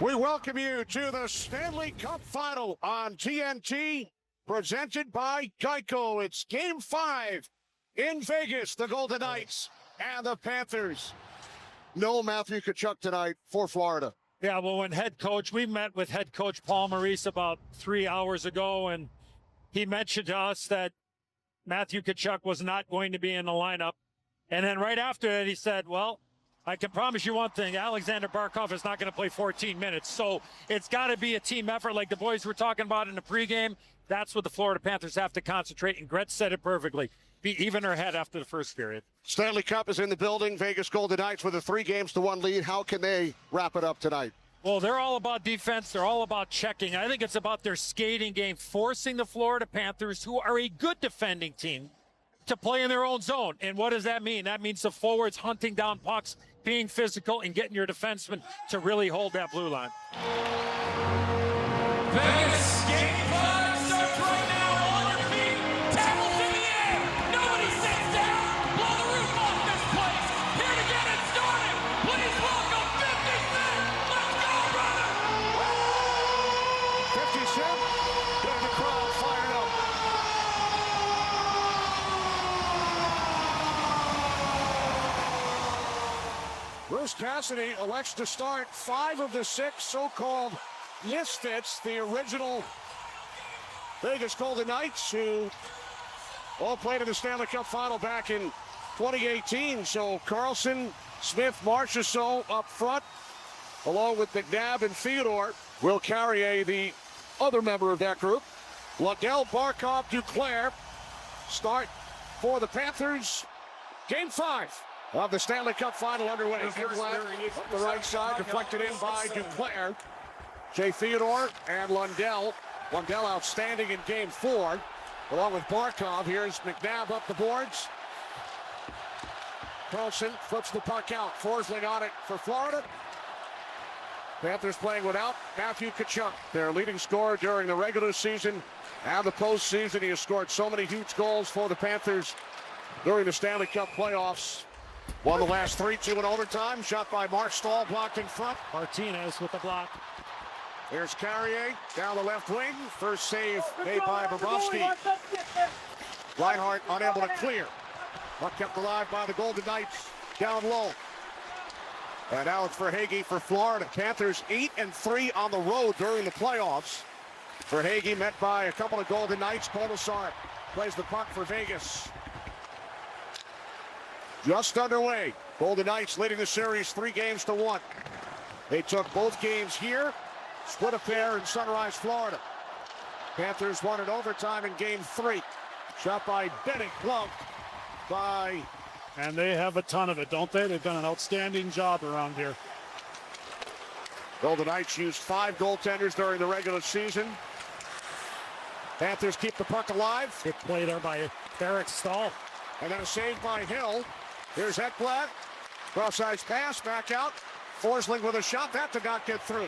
We welcome you to the Stanley Cup Final on TNT, presented by Geico. It's Game 5 in Vegas, the Golden Knights and the Panthers. No Matthew Tkachuk tonight for Florida. Yeah, well, we met with head coach Paul Maurice about 3 hours ago, and he mentioned to us that Matthew Tkachuk was not going to be in the lineup. And then right after that, he said, well, I can promise you one thing, Alexander Barkov is not going to play 14 minutes. So it's got to be a team effort like the boys were talking about in the pregame. That's what the Florida Panthers have to concentrate, and Gretz said it perfectly. Be even or ahead after the first period. Stanley Cup is in the building. Vegas Golden Knights with a 3-1 lead. How can they wrap it up tonight? Well, they're all about defense. They're all about checking. I think it's about their skating game, forcing the Florida Panthers, who are a good defending team, to play in their own zone. And what does that mean? That means the forwards hunting down pucks, being physical, and getting your defensemen to really hold that blue line. Vegas, Game 5 starts right now. On your feet, tackles in the air. Nobody sits down. Blow the roof off this place. Here to get it started. Please welcome 50 Cent. Let's go, brother. 50 Cent, get the crowd fired up. Bruce Cassidy elects to start 5 of the 6 so-called misfits, the original Vegas Golden Knights, who all played in the Stanley Cup Final back in 2018. So Carlson, Smith, Marchessault up front, along with McNabb and Theodore, will carry the other member of that group. Lundell, Barkov, Duclair start for the Panthers. Game 5 of the Stanley Cup Final underway. Up the right side, deflected in by Duclair. Jay Theodore and Lundell. Lundell outstanding in Game 4, along with Barkov. Here's McNabb up the boards. Carlson flips the puck out. Forsling on it for Florida. Panthers playing without Matthew Tkachuk, their leading scorer during the regular season and the postseason. He has scored so many huge goals for the Panthers during the Stanley Cup playoffs. Won the last 3-2 in overtime. Shot by Mark Stahl, blocked in front. Martinez with the block. Here's Carrier down the left wing. First save made by Bobrovsky. Reinhart unable to clear. Puck kept alive by the Golden Knights down low. And now it's Verhaeghe for Florida. Panthers 8-3 on the road during the playoffs. Verhaeghe met by a couple of Golden Knights. Kolesar plays the puck for Vegas. Just underway. Golden Knights leading the series 3-1. They took both games here. Split a pair in Sunrise, Florida. Panthers won in overtime in Game 3. Shot by Bennett, gloved by... And they have a ton of it, don't they? They've done an outstanding job around here. Golden Knights used 5 goaltenders during the regular season. Panthers keep the puck alive. Good play there by Eric Stahl. And then a save by Hill. Here's Ekblad. Cross-ice pass, back out. Forsling with a shot. That did not get through.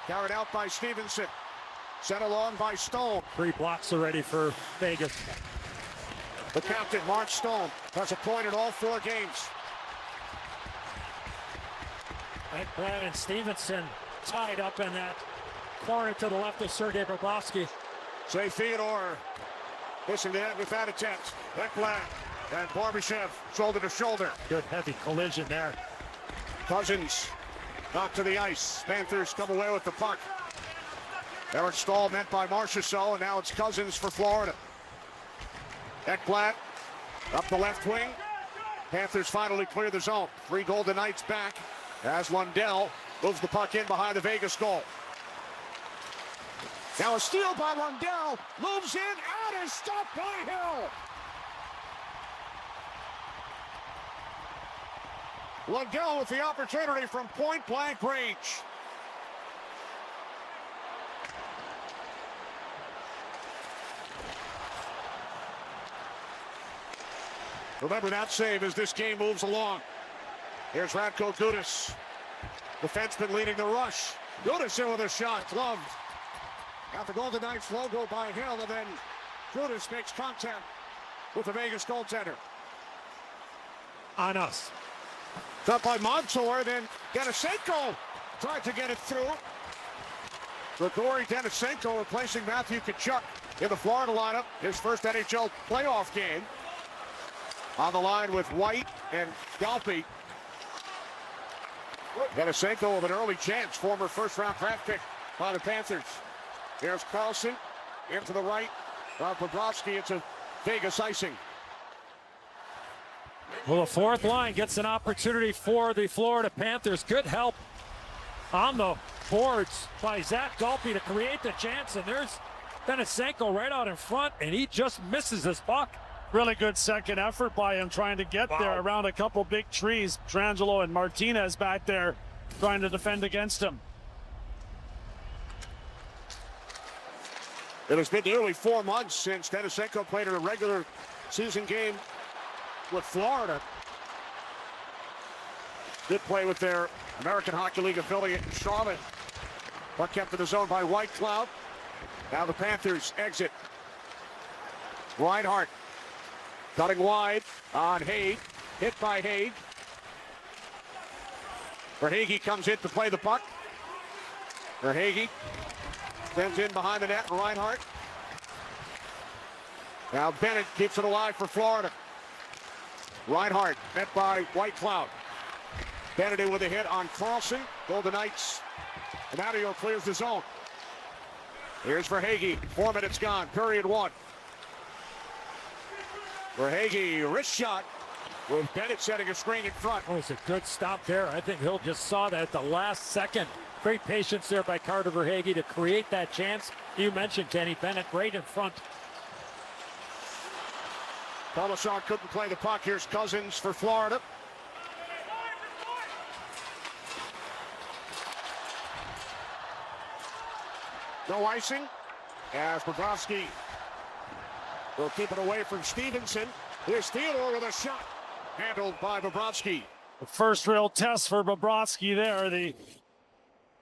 Carried out by Stevenson. Sent along by Stone. 3 blocks already for Vegas. The captain, Mark Stone, has a point in all 4 games. Ekblad and Stevenson tied up in that corner to the left of Sergei Bobrovsky. Jay Theodore missing the net with that attempt. Ekblad and Barbashev shoulder to shoulder. Good heavy collision there. Cousins knocked to the ice. Panthers come away with the puck. Eric Stahl met by Marchessault, and now it's Cousins for Florida. Ekblad up the left wing. Panthers finally clear the zone. 3 Golden Knights back as Lundell moves the puck in behind the Vegas goal. Now a steal by Lundell. Moves in and is stopped by Hill. Lundell with the opportunity from point-blank range. Remember that save as this game moves along. Here's Radko Gudas. Defenseman leading the rush. Gudas in with a shot, gloved. Got the Golden Knights logo by Hill, and then Gudas makes contact with the Vegas goaltender. On us. Cut by Montour, then Denisenko tried to get it through. Grigori Denisenko replacing Matthew Tkachuk in the Florida lineup. His first NHL playoff game. On the line with White and Galpi. Denisenko with an early chance. Former first-round draft pick by the Panthers. Here's Carlson into the right. Bobrovsky, it's a Vegas icing. Well, the fourth line gets an opportunity for the Florida Panthers. Good help on the boards by Zach Galpi to create the chance. And there's Denisenko right out in front, and he just misses his puck. Really good second effort by him trying to get there around a couple big trees. Petrangelo and Martinez back there trying to defend against him. It has been nearly 4 months since Denisenko played in a regular season game with Florida. Did play with their American Hockey League affiliate in Charlotte. Puck kept in the zone by White Cloud. Now the Panthers exit. Reinhart cutting wide on Haig. Hit by Haig. Verhaeghe comes in to play the puck. Verhaeghe sends in behind the net. Reinhart. Now Bennett keeps it alive for Florida. Reinhart met by White Cloud. Bennett with a hit on Carlson. Golden Knights. Amadio clears the zone. Here's Verhaeghe. 4 minutes gone. Period 1. Verhaeghe, wrist shot with Bennett setting a screen in front. Oh, it's a good stop there. I think Hill just saw that at the last second. Great patience there by Carter Verhaeghe to create that chance. You mentioned Kenny Bennett right in front. Tomasar couldn't play the puck. Here's Cousins for Florida. No icing. As Bobrovsky will keep it away from Stevenson. Here's Theodore with a shot. Handled by Bobrovsky. The first real test for Bobrovsky there. The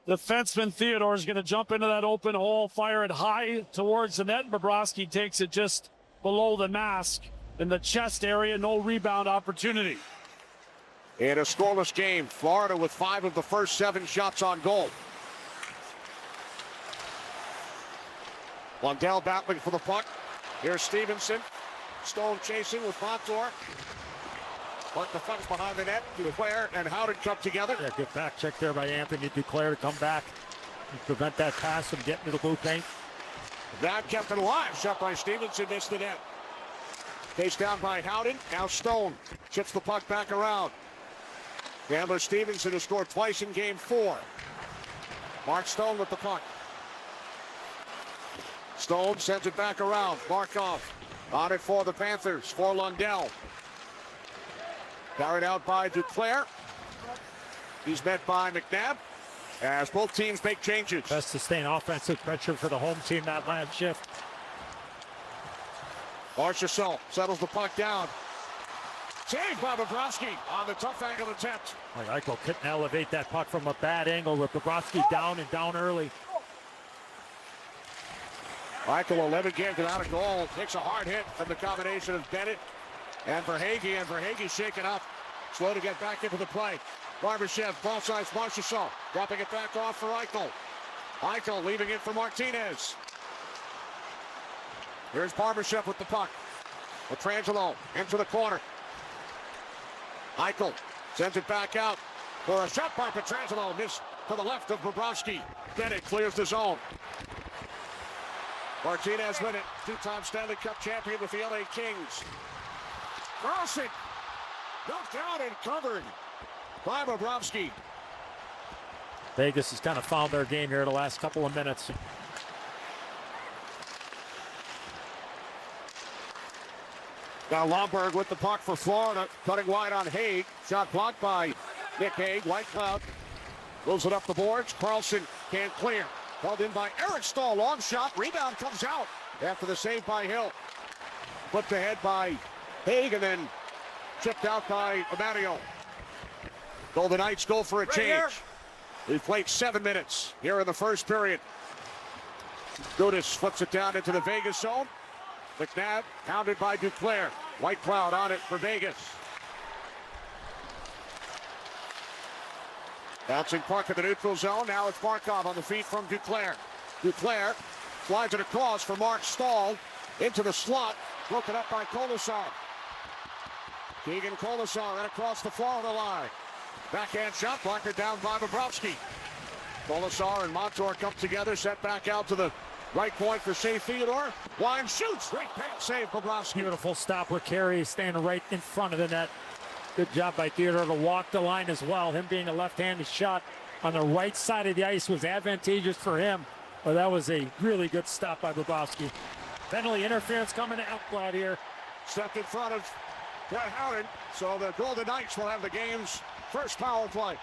defenseman Theodore is going to jump into that open hole, fire it high towards the net. Bobrovsky takes it just below the mask in the chest area. No rebound opportunity. In a scoreless game, Florida with 5 of the first 7 shots on goal. Lundell battling for the puck. Here's Stevenson. Stone chasing with Montour. But the puck's behind the net. Duclair and Howden come together. Yeah, good back check there by Anthony Duclair to come back and prevent that pass from getting to the blue paint. That kept it alive. Shot by Stevenson, missed the net. Chased down by Howden. Now Stone chips the puck back around. Chandler Stevenson has scored twice in game 4. Mark Stone with the puck. Stone sends it back around. Markov on it for the Panthers, for Lundell. Carried out by Duclair. He's met by McNabb as both teams make changes. Best sustained offensive pressure for the home team that last shift. Marchessault settles the puck down. Saved by Bobrovsky on the tough angle attempt. Like Eichel couldn't elevate that puck from a bad angle with Bobrovsky down and down early. Eichel 11 games without a goal. Takes a hard hit from the combination of Bennett and Verhaeghe shaken up. Slow to get back into the play. Barbashev, ball size Marchessault. Dropping it back off for Eichel. Eichel leaving it for Martinez. Here's Barbashev with the puck. Petrangelo into the corner. Eichel sends it back out for a shot by Petrangelo. Miss to the left of Bobrovsky. Bennett clears the zone. Martinez with it. 2-time Stanley Cup champion with the LA Kings. Carlson knocked out and covered by Bobrovsky. Vegas has kind of found their game here the last couple of minutes. Now Lomberg with the puck for Florida. Cutting wide on Haig. Shot blocked by Nick Haig. White Cloud moves it up the boards. Carlson can't clear. Held in by Eric Stahl. Long shot. Rebound comes out after the save by Hill. Flipped ahead by Haig and then chipped out by Amadio. Golden Knights go for a change. We've played 7 minutes here in the first period. Gudas flips it down into the Vegas zone. McNabb hounded by Duclair. White Cloud on it for Vegas. Bouncing puck in the neutral zone. Now it's Barkov on the feet from Duclair. Duclair slides it across for Mark Stahl into the slot. Broken up by Kolasar. Keegan Kolasar and across the Florida line. Backhand shot, blocked down by Bobrovsky. Kolasar and Montour come together, set back out to the right point for Shea Theodore. Line shoots, great pass, save Bobrovsky. Beautiful stop where Carey is standing right in front of the net. Good job by Theodore to walk the line as well. Him being a left-handed shot on the right side of the ice was advantageous for him. But that was a really good stop by Bobrovsky. Penalty interference coming to Ekblad here. Stepped in front of Brett Howden, so the Golden Knights will have the game's first power play.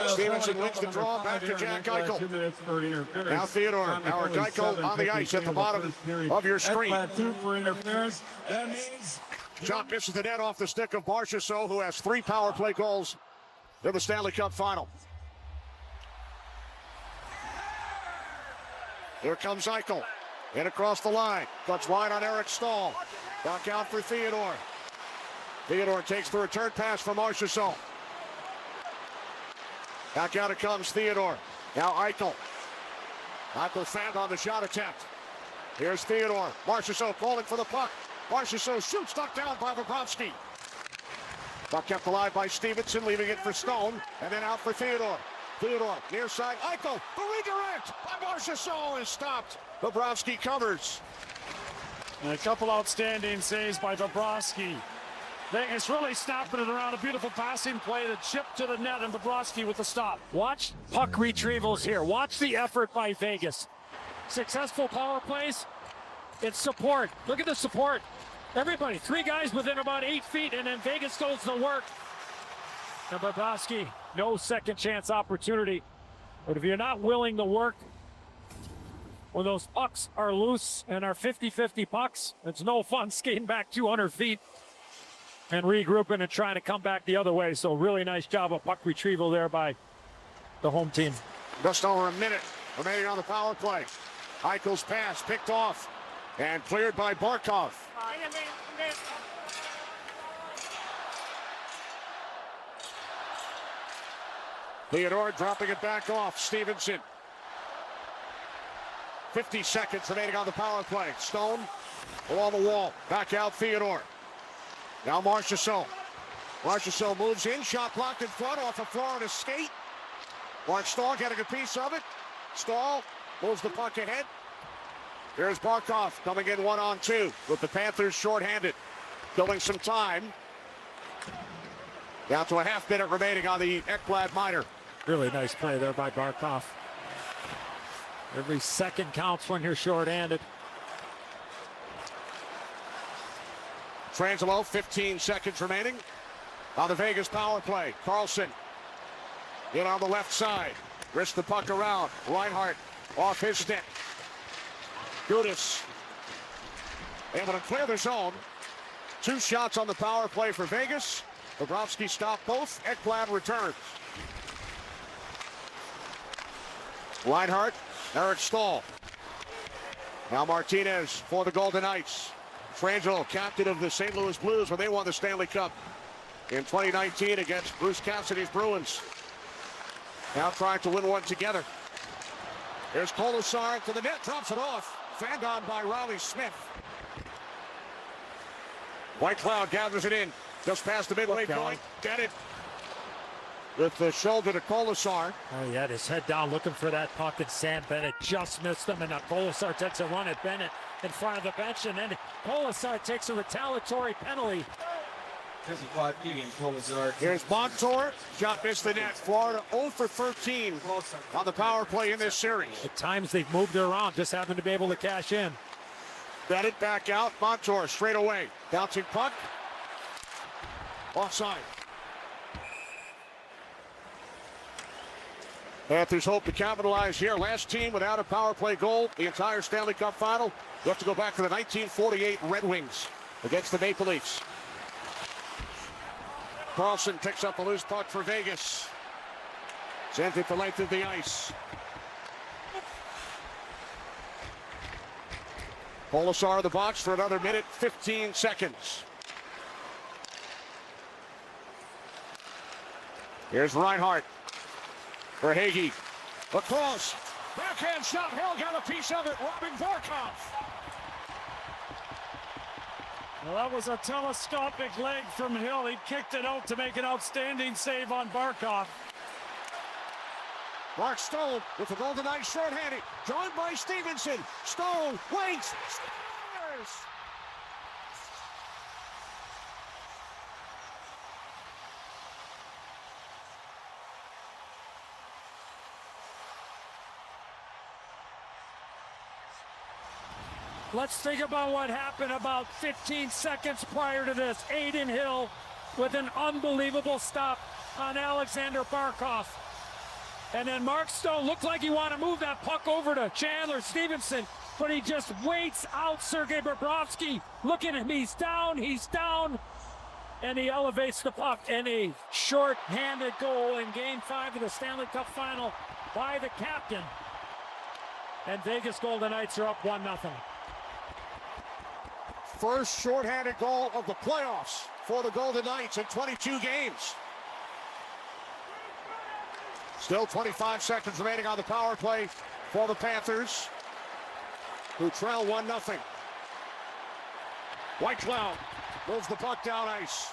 Stevenson wins the draw, back to Jack Eichel. Now Theodore, our Eichel on the ice at the bottom of your screen. Shot misses the net off the stick of Marchessault, who has 3 power play goals in the Stanley Cup final. Here comes Eichel. In across the line. Cuts wide on Eric Stahl. Back out for Theodore. Theodore takes the return pass from Marchessault. Back out it comes Theodore. Now Eichel. Eichel fanned on the shot attempt. Here's Theodore. Marchessault calling for the puck. Marchessault shoots, knocked down by Bobrovsky. Puck kept alive by Stevenson, leaving it for Stone, and then out for Theodore. Theodore, near side, Eichel, the redirect by Marchessault is stopped. Bobrovsky covers. And a couple outstanding saves by Bobrovsky. Vegas really snapping it around. A beautiful passing play, the chip to the net, and Bobrovsky with the stop. Watch puck retrievals here. Watch the effort by Vegas. Successful power plays. It's support. Look at the support. Everybody, 3 guys within about 8 feet, and then Vegas goes to work. And Bobrovsky, no second chance opportunity. But if you're not willing to work when those pucks are loose and are 50-50 pucks, it's no fun skating back 200 feet and regrouping and trying to come back the other way. So really nice job of puck retrieval there by the home team. Just over a minute remaining on the power play. Eichel's pass picked off and cleared by Barkov. Theodore dropping it back off. Stevenson. 50 seconds remaining on the power play. Stone along the wall. Back out Theodore. Now Marchessault. Marchessault moves in. Shot blocked in front off a Florida skate. Mark Stahl getting a piece of it. Stahl moves the puck ahead. Here's Barkov coming in 1-on-2 with the Panthers shorthanded. Killing some time. Down to a half minute remaining on the Ekblad minor. Really nice play there by Barkov. Every second counts when you're shorthanded. Frangelo, 15 seconds remaining on the Vegas power play. Carlson in on the left side. Wrist the puck around. Reinhart off his stick. Gudas able to clear the zone. 2 shots on the power play for Vegas. Bobrovsky stopped both. Ekblad returns. Reinhart, Eric Stahl. Now Martinez for the Golden Knights. Frangelo, captain of the St. Louis Blues when they won the Stanley Cup in 2019 against Bruce Cassidy's Bruins. Now trying to win one together. Here's Kolasar to the net, drops it off. Fanned on by Riley Smith. White Cloud gathers it in. Just past the midway point. Get it. With the shoulder to Kolasar. Oh, he had his head down looking for that puck, and Sam Bennett just missed him, and now Kolasar takes a run at Bennett in front of the bench, and then Kolasar takes a retaliatory penalty. Here's Montour. Shot missed the net. Florida 0 for 13 on the power play in this series. At times they've moved it around, just happen to be able to cash in. Bennett back out. Montour straight away. Bouncing puck. Offside. Panthers hope to capitalize here. Last team without a power play goal the entire Stanley Cup final. You have to go back to the 1948 Red Wings against the Maple Leafs. Carlson picks up a loose puck for Vegas. Sends it the length of the ice. Kolasar in the box for another minute, 15 seconds. Here's Reinhardt for Hagee. Across. Backhand shot. Hill got a piece of it. Robbing Barkov. Well, that was a telescopic leg from Hill. He kicked it out to make an outstanding save on Barkov. Mark Stone with the Golden Knights shorthanded. Joined by Stevenson. Stone waits. Scores! Let's think about what happened about 15 seconds prior to this. Adin Hill with an unbelievable stop on Alexander Barkov. And then Mark Stone looked like he wanted to move that puck over to Chandler Stevenson, but he just waits out Sergei Bobrovsky. Looking at him, he's down, and he elevates the puck. And a short-handed goal in Game 5 of the Stanley Cup Final by the captain. And Vegas Golden Knights are up 1-0. First shorthanded goal of the playoffs for the Golden Knights in 22 games. Still 25 seconds remaining on the power play for the Panthers, who trail 1-0. Whitecloud moves the puck down ice.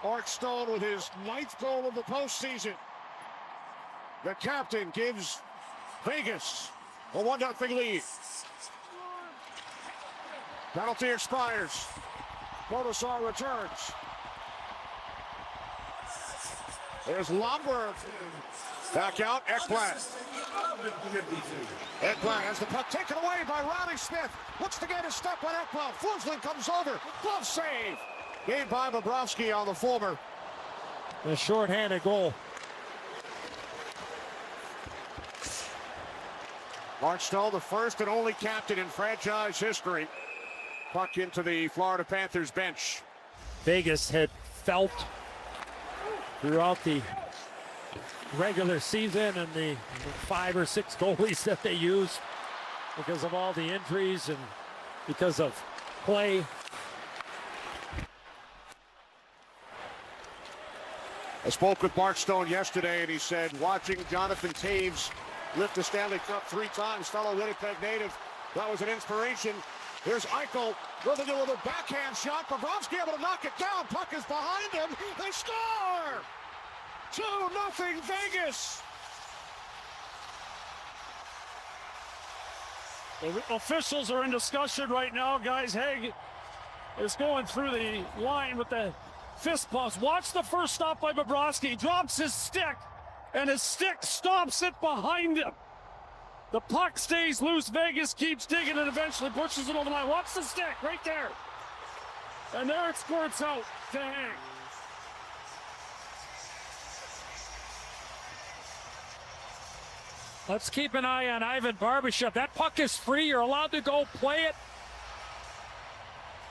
Mark Stone with his 9th goal of the postseason. The captain gives Vegas a 1-0 lead. Penalty expires. Bodosar returns. There's Lomberg. Back out, Ekblad. Ekblad has the puck taken away by Riley Smith. Looks to get his step on Ekblad. Forsling comes over. Glove save. Gained by Bobrovsky on the former. A shorthanded goal. Mark Stone, the first and only captain in franchise history. Puck into the Florida Panthers bench. Vegas had felt throughout the regular season and the 5 or 6 goalies that they used because of all the injuries and because of play. I spoke with Mark Stone yesterday, and he said, watching Jonathan Taves lift the Stanley Cup 3 times, fellow Winnipeg native, that was an inspiration. Here's Eichel with a backhand shot. Bobrovsky able to knock it down. Puck is behind him. They score! 2-0 Vegas. The officials are in discussion right now, guys. Haig is going through the line with the fist bumps. Watch the first stop by Bobrovsky. He drops his stick, and his stick stops it behind him. The puck stays loose. Vegas keeps digging and eventually pushes it over the line. Watch the stick right there. And there it squirts out to Haig. Let's keep an eye on Ivan Barbashev. That puck is free. You're allowed to go play it.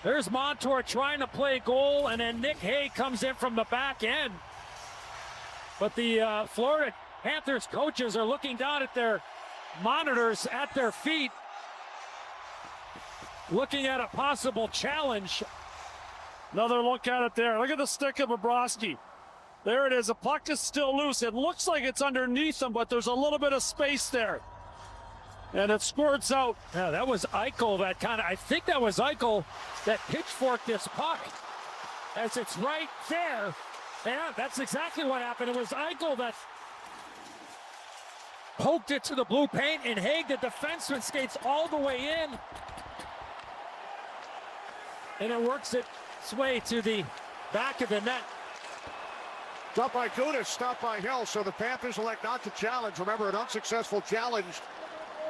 There's Montour trying to play goal, and then Nick Hague comes in from the back end. But the Florida Panthers coaches are looking down at their monitors at their feet, looking at a possible challenge. Another look at it there. Look at the stick of Bobrovsky. There it is. The puck is still loose. It looks like it's underneath him, but there's a little bit of space there. And it squirts out. Yeah, that was Eichel I think that was Eichel that pitchforked this puck as it's right there. Yeah, that's exactly what happened. It was Eichel that poked it to the blue paint, and Haig, the defenseman, skates all the way in. And it works its way to the back of the net. Stopped by Gudas, stopped by Hill, so the Panthers elect not to challenge. Remember, an unsuccessful challenge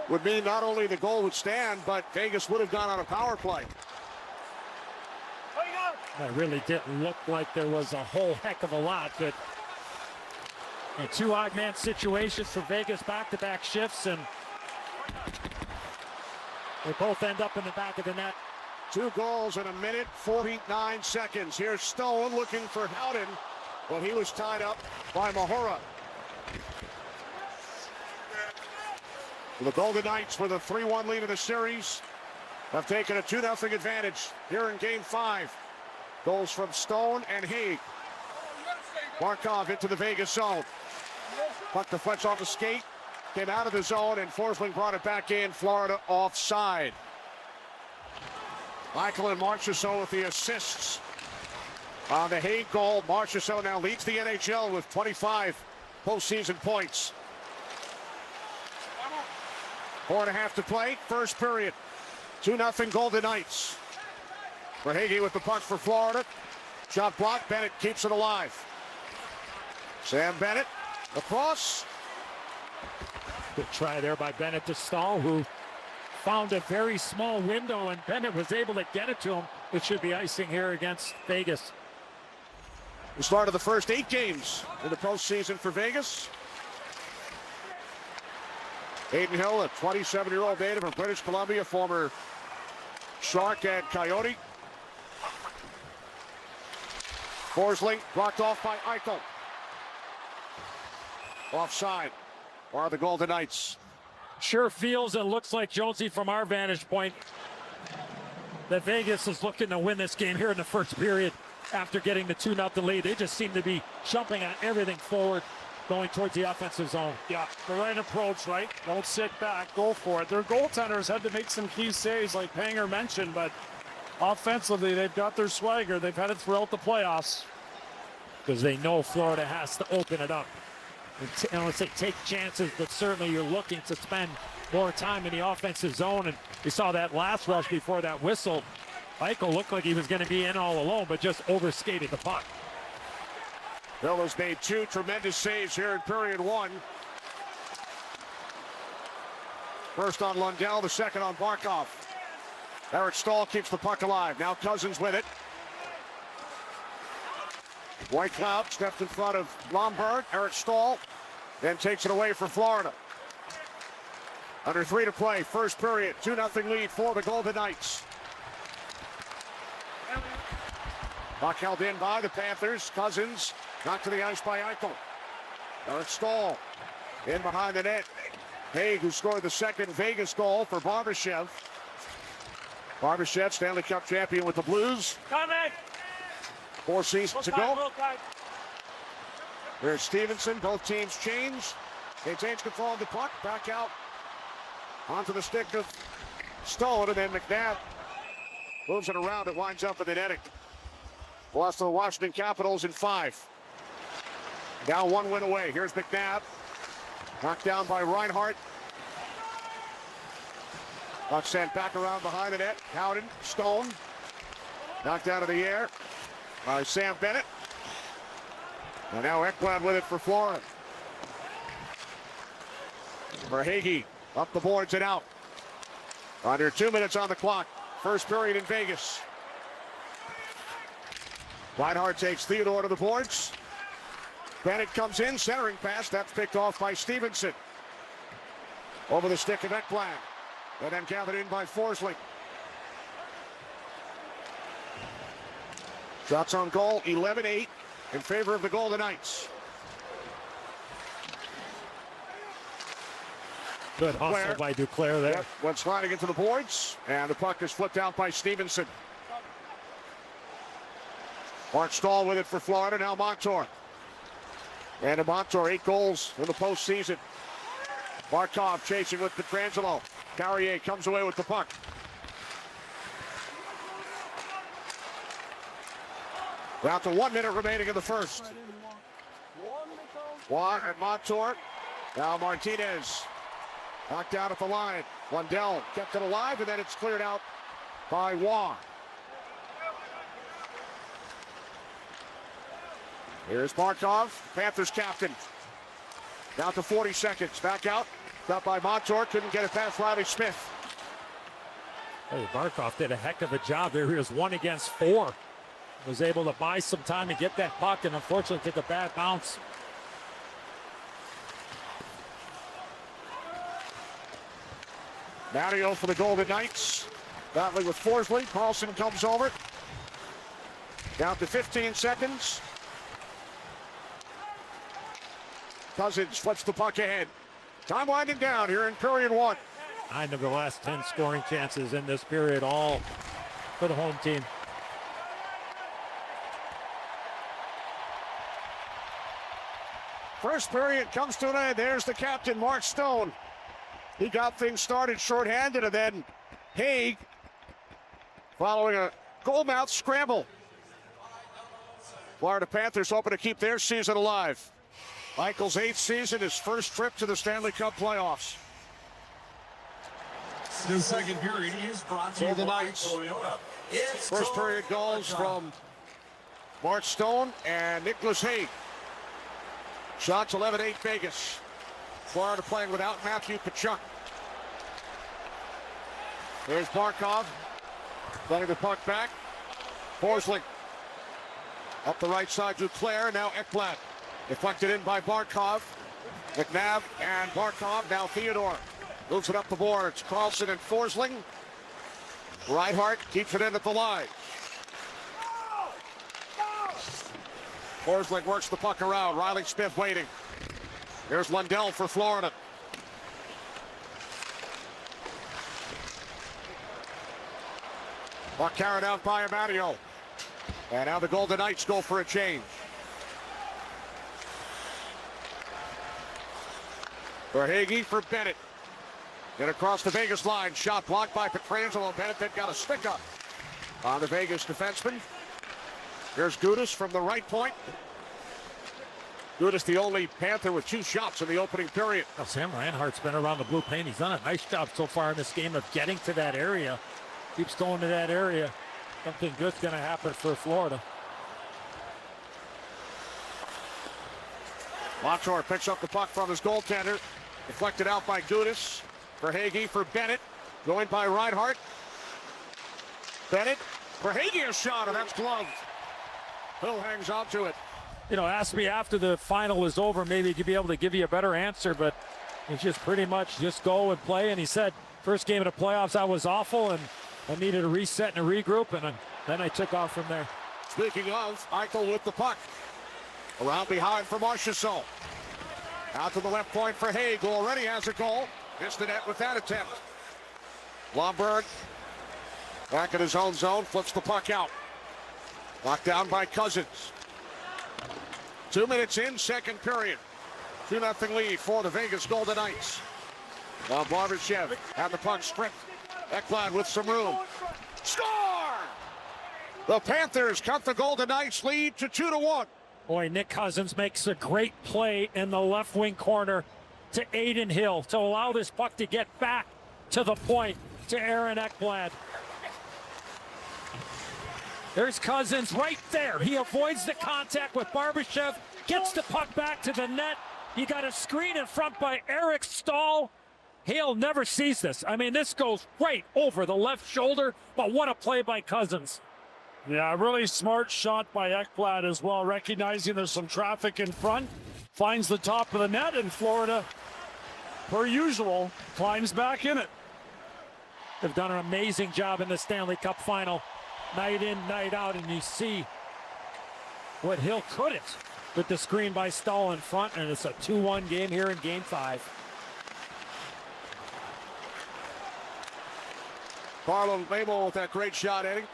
would mean not only the goal would stand, but Vegas would have gone on a power play. It really didn't look like there was a whole heck of a lot, but in 2 odd man situations for Vegas, back-to-back shifts, and they both end up in the back of the net. 2 goals in 1:49 seconds. Here's Stone looking for Howden, but he was tied up by Mahura. The Golden Knights with a 3-1 lead in the series. have taken a 2-0 advantage here in Game 5. Goals from Stone and Haig. Barkov into the Vegas zone. Puck deflects off the skate. Came out of the zone, and Forsling brought it back in. Florida offside. Michael and Marchessault with the assists on the Haig goal. Marchessault now leads the NHL with 25 postseason points. 4.5 to play, first period. 2-0 Golden Knights. Verhaeghe with the puck for Florida. Shot blocked. Bennett keeps it alive. Sam Bennett across. Good try there by Bennett to Stahl, who found a very small window, and Bennett was able to get it to him. It should be icing here against Vegas. The start of the first 8 games in the postseason for Vegas. Aiden Hill, a 27-year-old native of British Columbia, former Shark and Coyote. Forsling blocked off by Eichel. Offside are the Golden Knights. Sure feels and looks like, Jonesy, from our vantage point, that Vegas is looking to win this game here in the first period after getting the 2-0 lead. They just seem to be jumping on everything forward, going towards the offensive zone. Yeah, the right approach, right? Don't sit back, go for it. Their goaltenders had to make some key saves, like Panger mentioned, but offensively, they've got their swagger. They've had it throughout the playoffs. Because they know Florida has to open it up. I don't want to say take chances, but certainly you're looking to spend more time in the offensive zone. And we saw that last rush before that whistle. Eichel looked like he was going to be in all alone, but just overskated the puck. Bill has made 2 tremendous saves here in period 1. First on Lundell, the second on Barkov. Eric Stahl keeps the puck alive. Now Cousins with it. Whitecloud steps in front of Lombard. Eric Stahl then takes it away for Florida. Under 3 to play, first period, 2-0 lead for the Golden Knights. Puck held in by the Panthers. Cousins knocked to the ice by Eichel. Eric Stahl in behind the net. Haig, who scored the second Vegas goal for Barbashev. Barbashev, Stanley Cup champion with the Blues. Coming! 4 seasons ago. There's Stevenson. Both teams change. Maintains control of the puck. Back out onto the stick of Stone. And then McNabb moves it around. It winds up in the netting. Lost to the Washington Capitals in 5. Now 1 win away. Here's McNabb. Knocked down by Reinhart. Puck sent back around behind the net. Howden. Stone. Knocked out of the air by Sam Bennett. And now Ekblad with it for Florida. Verhaeghe up the boards and out. Under 2 minutes on the clock. First period in Vegas. Reinhart takes Theodore to the boards. Bennett comes in, centering pass. That's picked off by Stevenson. Over the stick of Ekblad. And then gathered in by Forsling. Shots on goal, 11-8 in favor of the Golden Knights. Good hustle by Duclair there. Yep, went sliding into the boards, and the puck is flipped out by Stevenson. Mark Stahl with it for Florida, now Montour. And Montour, 8 goals in the postseason. Barkov chasing with Pietrangelo. Carrier comes away with the puck. Down to 1 minute remaining in the first. Waugh and Montour. Now Martinez knocked down at the line. Lundell kept it alive, and then it's cleared out by Waugh. Here's Barkov, Panthers captain. Down to 40 seconds. Back out. Got by Montour. Couldn't get it past Riley Smith. Hey, Barkov did a heck of a job there. He was 1 against 4. Was able to buy some time to get that puck, and unfortunately took a bad bounce. Mario for the Golden Knights. Battling with Forsling. Carlson comes over. Down to 15 seconds. Cousins flips the puck ahead. Time winding down here in period 1. 9 of the last 10 scoring chances in this period, all for the home team. First period comes to an end. There's the captain, Mark Stone. He got things started shorthanded, and then Haig following a goal-mouth scramble. Florida Panthers hoping to keep their season alive. Michael's 8th season, his first trip to the Stanley Cup playoffs. The second period is brought to you Golden by Knights. Toyota. It's First period goals from Mark Stone and Nicholas Haig. Shots 11-8 Vegas. Florida playing without Matthew Tkachuk. There's Barkov. Letting the puck back. Forsling. Up the right side to Claire. Now Ekblad. Deflected in by Barkov. McNabb and Barkov. Now Theodore. Moves it up the boards. Carlson and Forsling. Reinhart keeps it in at the line. Forsling works the puck around. Riley Smith waiting. Here's Lundell for Florida. Puck carried out by Amadio. And now the Golden Knights go for a change. Verhaeghe for Bennett. Get across the Vegas line. Shot blocked by Pietrangelo. Bennett then got a stick up on the Vegas defenseman. Here's Gudas from the right point. Gudas the only Panther with 2 shots in the opening period. Well, Sam Reinhart's been around the blue paint. He's done a nice job so far in this game of getting to that area. Keeps going to that area. Something good's going to happen for Florida. Montour picks up the puck from his goaltender. Deflected out by Gudas. Verhaeghe for Bennett. Going by Reinhart. Bennett. Verhaeghe a shot, and that's gloved. Hill hangs on to it. You know, ask me after the final is over, maybe he'd be able to give you a better answer, but it's just pretty much just go and play. And he said, first game of the playoffs, I was awful, and I needed a reset and a regroup, and then I took off from there. Speaking of, Eichel with the puck. Around behind for Marchessault. Out to the left point for Haig, who already has a goal. Missed the net with that attempt. Blomberg back in his own zone, flips the puck out. Locked down by Cousins. 2 minutes in, second period. 2-0 lead for the Vegas Golden Knights. While Barbashev had the puck stripped. Ekblad with some room. Score! The Panthers cut the Golden Knights lead to 2-1. Boy, Nick Cousins makes a great play in the left wing corner to Aiden Hill to allow this puck to get back to the point to Aaron Ekblad. There's Cousins right there. He avoids the contact with Barbashev, gets the puck back to the net. You got a screen in front by Eric Stahl. Hale never sees this. I mean, this goes right over the left shoulder, but what a play by Cousins. Yeah, really smart shot by Ekblad as well, recognizing there's some traffic in front. Finds the top of the net, and Florida, per usual, climbs back in it. They've done an amazing job in the Stanley Cup final. Night in, night out, and you see what Hill couldn't with the screen by Stahl in front, and it's a 2-1 game here in Game 5. Carlo Lemo with that great shot, Eddie.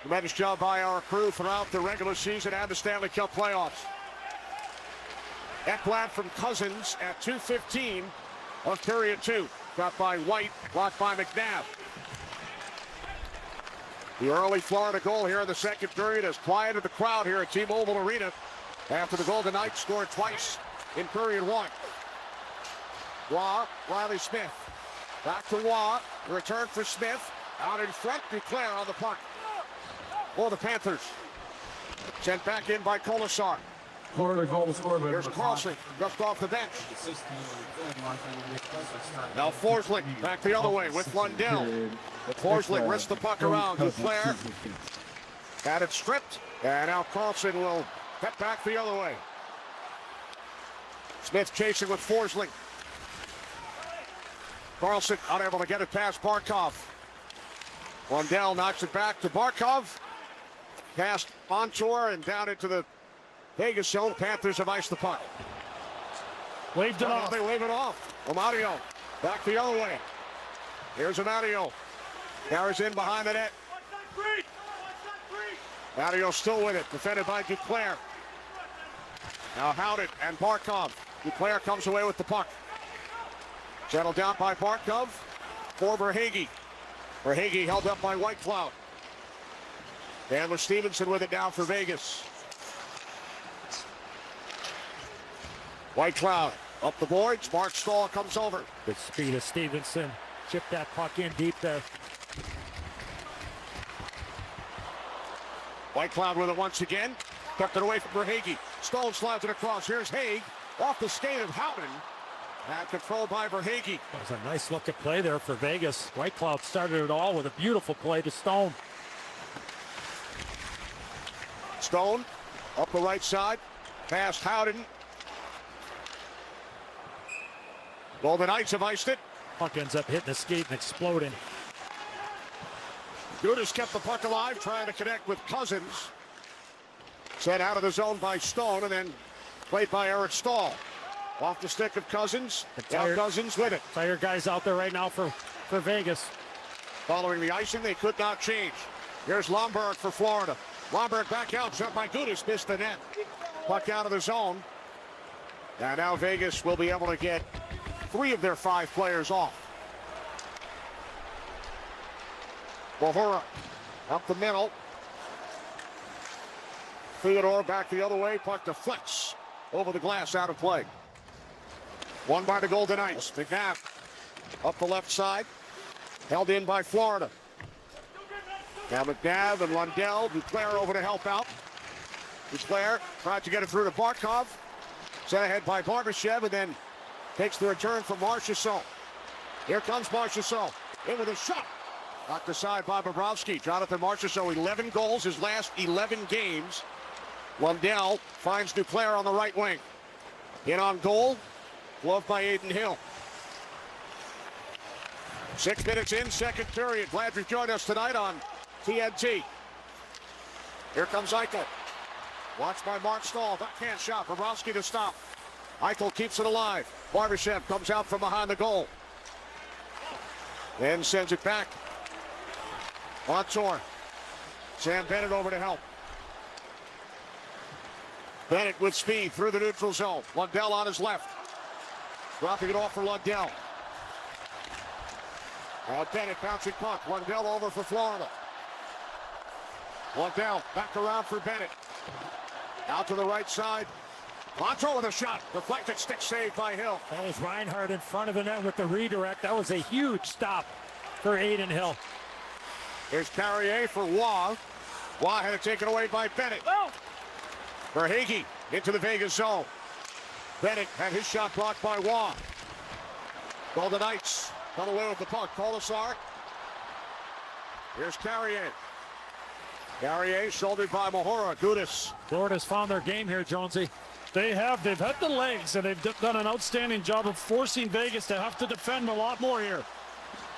Tremendous job by our crew throughout the regular season and the Stanley Cup playoffs. Ekblad from Cousins at 2:15 of period 2. Got by White, blocked by McNabb. The early Florida goal here in the second period has quieted the crowd here at T-Mobile Arena after the Golden Knights scored twice in period 1. Waugh, Riley Smith. Back to Waugh. Return for Smith. Out in front, Duclair on the puck for the Panthers. Sent back in by Kolasar. Florida goal scored by Here's Carlson, just off the bench. Now Forsling back the other way with Lundell. Forsling wrists the puck around. Duclair had it stripped, and now Carlson will step back the other way. Smith chasing with Forsling. Carlson unable to get it past Barkov. Lundell knocks it back to Barkov. Past Montour and down into the Vegas zone. Panthers have iced the puck. Waved it off. They wave it off. Amadio Back the other way. Here's Amadio. Carries in behind the net. Amadio still with it. Defended by Duclair. Now Howden and Barkov. Duclair comes away with the puck. Settled down by Barkov for Verhaeghe. Verhaeghe held up by Whitecloud. Chandler Stevenson with it now for Vegas. Whitecloud up the boards. Mark Stahl comes over. Good speed of Stevenson. Chip that puck in deep there. Whitecloud with it once again. Tucked it away from Verhaeghe. Stone slides it across. Here's Haig. Off the skate of Howden. And controlled by Verhaeghe. That was a nice looking play there for Vegas. Whitecloud started it all with a beautiful play to Stone. Stone up the right side. Past Howden. Golden Knights have iced it. Puck ends up hitting the skate and exploding. Gudas kept the puck alive, trying to connect with Cousins. Sent out of the zone by Stone and then played by Eric Stahl. Off the stick of Cousins. Now Cousins with it. Fire guys out there right now for Vegas. Following the icing, they could not change. Here's Lomberg for Florida. Lomberg back out, shot by Gudas, missed the net. Puck out of the zone. And now Vegas will be able to get 3 of their 5 players off. Bohora up the middle. Theodore back the other way. Puck deflects over the glass, out of play. Won by the Golden Knights. McNabb up the left side. Held in by Florida. Now McNabb and Lundell. Duclair over to help out. Duclair tried to get it through to Barkov. Sent ahead by Barbashev and then takes the return from Marchessault. Here comes Marchessault. In with a shot. Knocked aside by Bobrovsky. Jonathan Marchessault, 11 goals his last 11 games. Lundell finds Duclair on the right wing. In on goal. Gloved by Aiden Hill. 6 minutes in, second period. Glad you joined us tonight on TNT. Here comes Eichel. Watched by Mark Stahl. Backhand shot. Bobrovsky to stop. Eichel keeps it alive. Barbashev comes out from behind the goal. Then sends it back. Montour. Sam Bennett over to help. Bennett with speed through the neutral zone. Lundell on his left. Dropping it off for Lundell. Now Bennett bouncing puck. Lundell over for Florida. Lundell back around for Bennett. Out to the right side. Montour with a shot. Deflected, stick saved by Hill. That was Reinhardt in front of the net with the redirect. That was a huge stop for Aiden Hill. Here's Carrier for Waugh. Waugh had it taken away by Bennett. Verhaeghe into the Vegas zone. Bennett had his shot blocked by Waugh. Golden Knights come away with the puck. Colasar. Here's Carrier. Carrier shouldered by Mahora. Gudas. Florida's found their game here, Jonesy. They have. They've had the legs, and they've done an outstanding job of forcing Vegas to have to defend a lot more here.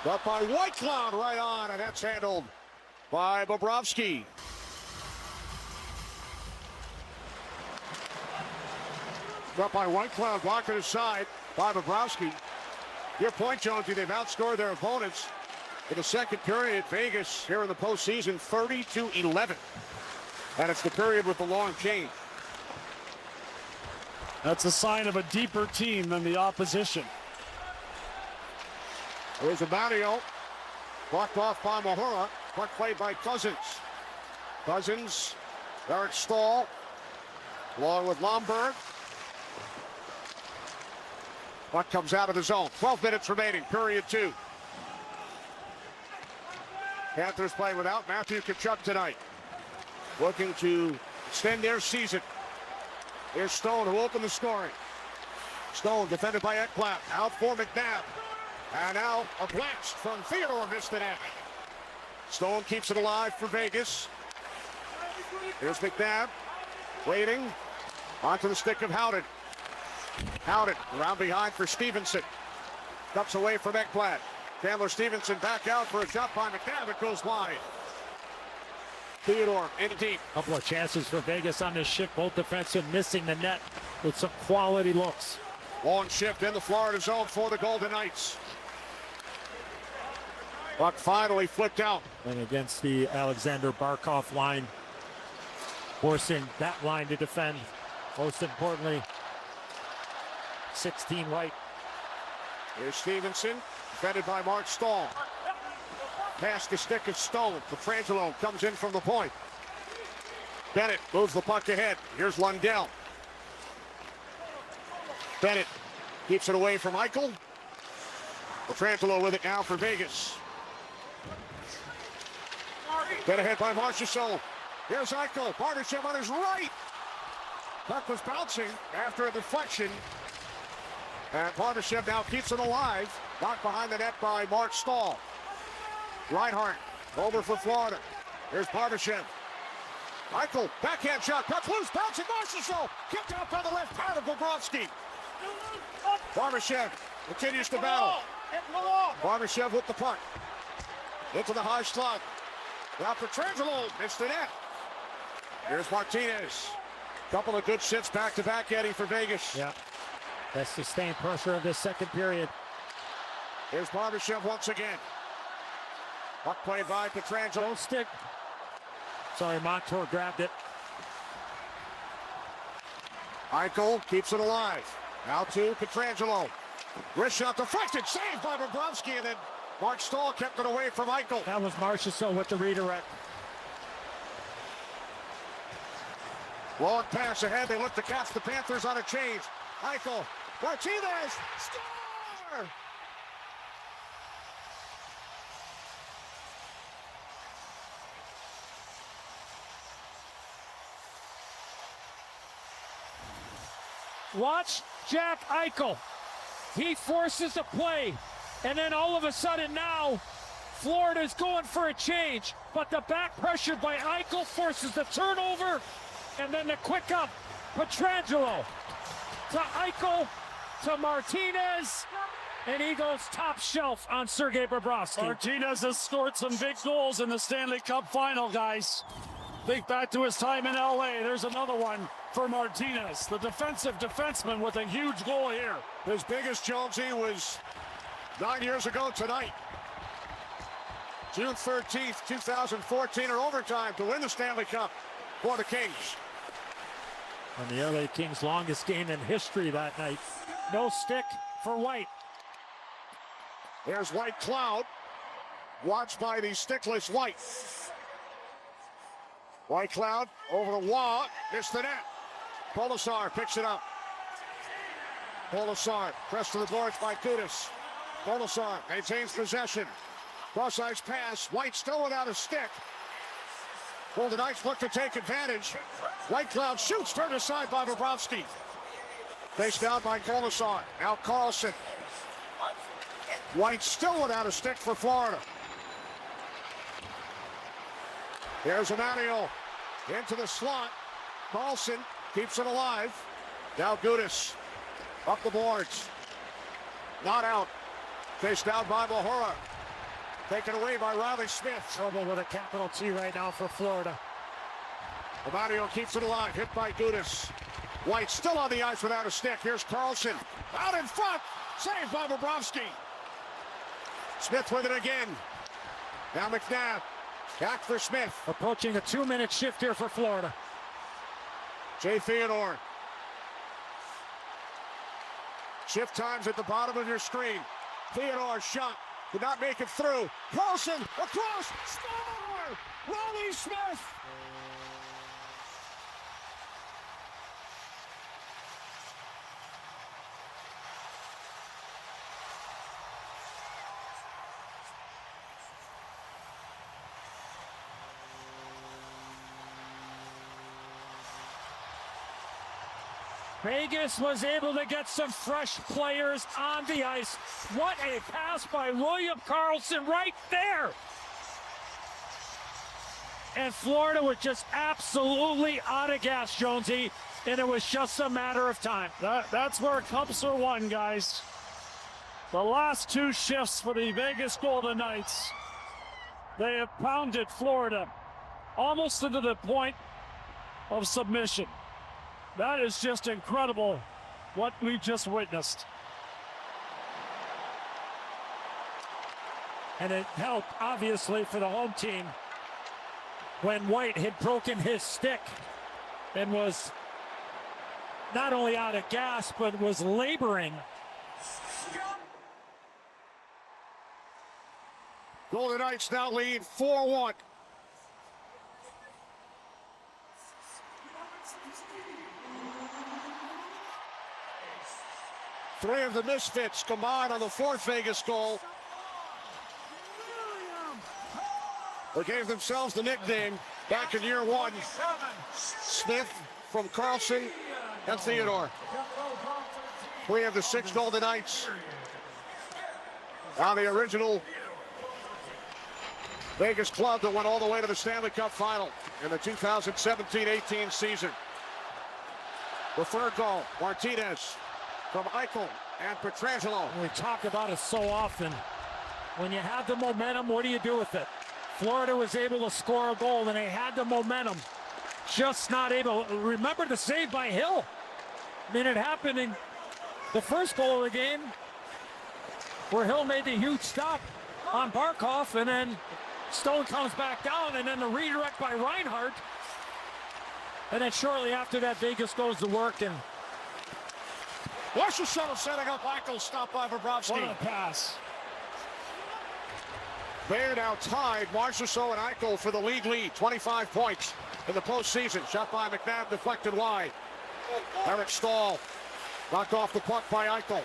Up by Whitecloud right on, and that's handled by Bobrovsky. Up by Whitecloud, blocked to the side by Bobrovsky. Your point, Jonesy, they've outscored their opponents in the second period. Vegas here in the postseason, 30-11. And it's the period with the long change. That's a sign of a deeper team than the opposition. There's Amadio. Blocked off by Mahura. Puck played by Cousins. Cousins, Eric Stahl, along with Lomberg. Puck comes out of the zone. 12 minutes remaining, period 2. Panthers playing without Matthew Tkachuk tonight. Looking to extend their season. Here's Stone who opened the scoring. Stone defended by Ekblad. Out for McNabb. And now a blast from Theodore missed the net. Stone keeps it alive for Vegas. Here's McNabb. Waiting. Onto the stick of Howden. Howden around behind for Stevenson. Cups away from Ekblad. Chandler Stevenson back out for a shot by McNabb. It goes wide. Theodore in deep. Couple of chances for Vegas on this shift. Both defensemen missing the net with some quality looks. Long shift in the Florida zone for the Golden Knights. Puck finally flipped out. And against the Alexander Barkov line, forcing that line to defend. Most importantly, 16 White. Here's Stevenson, defended by Mark Stahl. Past the stick of Stone. Pietrangelo comes in from the point. Bennett moves the puck ahead. Here's Lundell. Bennett keeps it away from Eichel. Pietrangelo with it now for Vegas. Been ahead by Marchessault. Here's Eichel. Barbashev on his right. Puck was bouncing after a deflection. And Barbashev now keeps it alive. Knocked behind the net by Mark Stahl. Reinhart over for Florida. Here's Barbashev. Eichel, backhand shot. Puck loose. Bouncing Marchessault. Kicked out by the left hand of Bobrovsky. Barbashev continues to battle. Barbashev with the puck. Into the high slot. Now Pietrangelo missed the net. Here's Martinez. Couple of good shifts back-to-back, Eddie, for Vegas. Yeah. That's sustained pressure of this second period. Here's Barbashev once again. Puck played by Pietrangelo. Don't stick. Sorry, Montour grabbed it. Eichel keeps it alive. Now to Pietrangelo. Wrist shot deflected. Saved by Bobrovsky, and then Mark Stahl kept it away from Eichel. That was Marchessault with the redirect. Long pass ahead. They look to catch the Panthers on a change. Eichel. Martinez. Score! Watch Jack Eichel. He forces a play. And then all of a sudden now, Florida's going for a change. But the back pressure by Eichel forces the turnover. And then the quick up. Pietrangelo to Eichel to Martinez. And he goes top shelf on Sergei Bobrovsky. Martinez has scored some big goals in the Stanley Cup final, guys. Think back to his time in LA. There's another one for Martinez, the defensive defenseman with a huge goal here. His biggest Jonesy was 9 years ago tonight. June 13th, 2014, in overtime to win the Stanley Cup for the Kings. And the LA Kings' longest game in history that night. No stick for White. There's White Cloud, watched by the stickless White. White Cloud over to Waugh, missed the net. Polisar picks it up. Polisar pressed to the boards by Kudus. Polisar maintains possession. Cross-ice pass. White still without a stick. Golden Knights look to take advantage. White Cloud shoots, turned aside by Bobrovsky. Face down by Polisar. Now Carlson. White still without a stick for Florida. There's Emmanuel into the slot. Carlson keeps it alive. Now Gudis up the boards. Not out. Faced down by Mahura. Taken away by Riley Smith. Trouble with a capital T right now for Florida. Emmanuel keeps it alive. Hit by Gudis. White still on the ice without a stick. Here's Carlson. Out in front. Saved by Bobrovsky. Smith with it again. Now McNabb. Back for Smith. Approaching a 2-minute shift here for Florida. Jay Theodore. Shift times at the bottom of your screen. Theodore shot. Did not make it through. Carlson across. Score! Riley Smith. Vegas was able to get some fresh players on the ice. What a pass by William Karlsson right there. And Florida was just absolutely out of gas, Jonesy, and it was just a matter of time. That's where cups are won, guys. The last two shifts for the Vegas Golden Knights. They have pounded Florida almost into the point of submission. That is just incredible what we just witnessed. And it helped, obviously, for the home team when White had broken his stick and was not only out of gas, but was laboring. Golden Knights now lead 4-1. Three of the Misfits combined on the fourth Vegas goal. They gave themselves the nickname back in year one. Smith from Carlson and Theodore. Three of the six Golden Knights on the original Vegas club that went all the way to the Stanley Cup final in the 2017-18 season. The third goal, Martinez from Eichel and Pietrangelo. We talk about it so often. When you have the momentum, what do you do with it? Florida was able to score a goal, and they had the momentum. Just not able. Remember the save by Hill. I mean, it happened in the first goal of the game where Hill made the huge stop on Barkov, and then Stone comes back down, and then the redirect by Reinhart. And then shortly after that, Vegas goes to work, and Washington setting up Eichel, stopped by Bobrovsky. What a pass. They're now tied, Marchessault and Eichel, for the league lead. 25 points in the postseason. Shot by McNabb, deflected wide. Eric Stahl knocked off the puck by Eichel.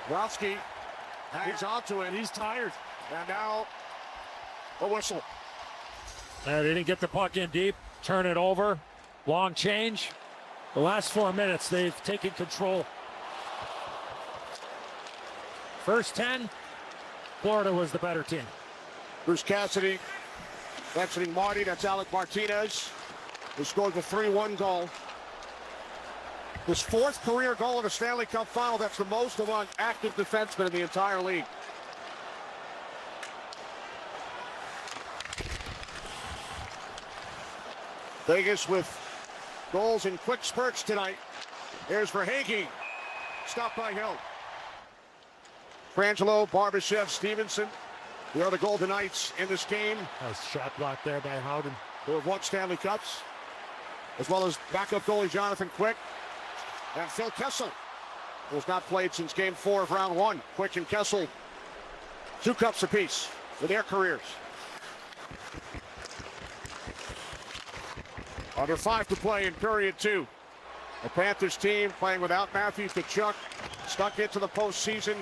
Bobrovsky hangs onto it. He's tired. And now a whistle. they didn't get the puck in deep. Turn it over. Long change. The last 4 minutes, they've taken control. First 10, Florida was the better team. Bruce Cassidy mentioning Marty. That's Alec Martinez, who scored the 3-1 goal. His fourth career goal in a Stanley Cup final. That's the most among active defensemen in the entire league. Vegas with goals in quick spurts tonight. Here's Verhaeghe. Stopped by Hill. Frangelo, Barbashev, Stevenson. The other Golden Knights in this game, Nice shot block there by Howden. who have won Stanley Cups, as well as backup goalie Jonathan Quick and Phil Kessel, who has not played since Game 4 of Round 1. Quick and Kessel, 2 cups apiece for their careers. Under 5 to play in period 2. The Panthers team playing without Matthew Tkachuk, stuck into the postseason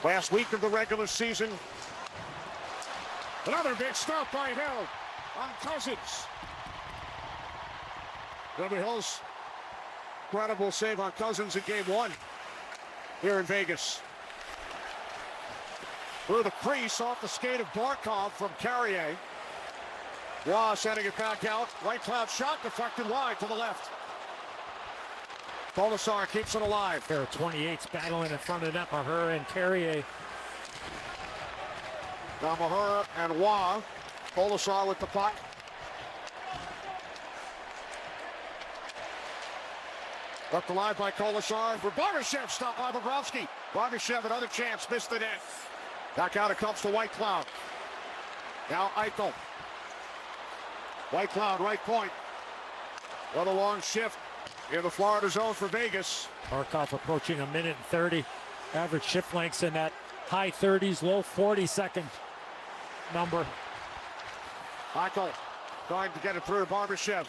last week of the regular season. Another big stop by Hill on Cousins. W. Hill's incredible save on Cousins in Game 1 here in Vegas. Through the crease off the skate of Barkov from Carrier. Raw sending it back out. White Cloud shot deflected wide to the left. Polisar keeps it alive. There are 28s battling in front of net. Mahura and Carrier. Now Mahura and Wah. Polisar with the puck. Left alive by Kolasar for Barbashev, stopped by Bobrovsky. Barbashev, another chance, missed the net. Back out it comes to White Cloud. Now Eichel. White Cloud, right point. What a long shift in the Florida zone for Vegas. Barkov approaching 1:30. Average shift lengths in that high 30s, low 40-second number. Eichel trying to get it through to Barbashev.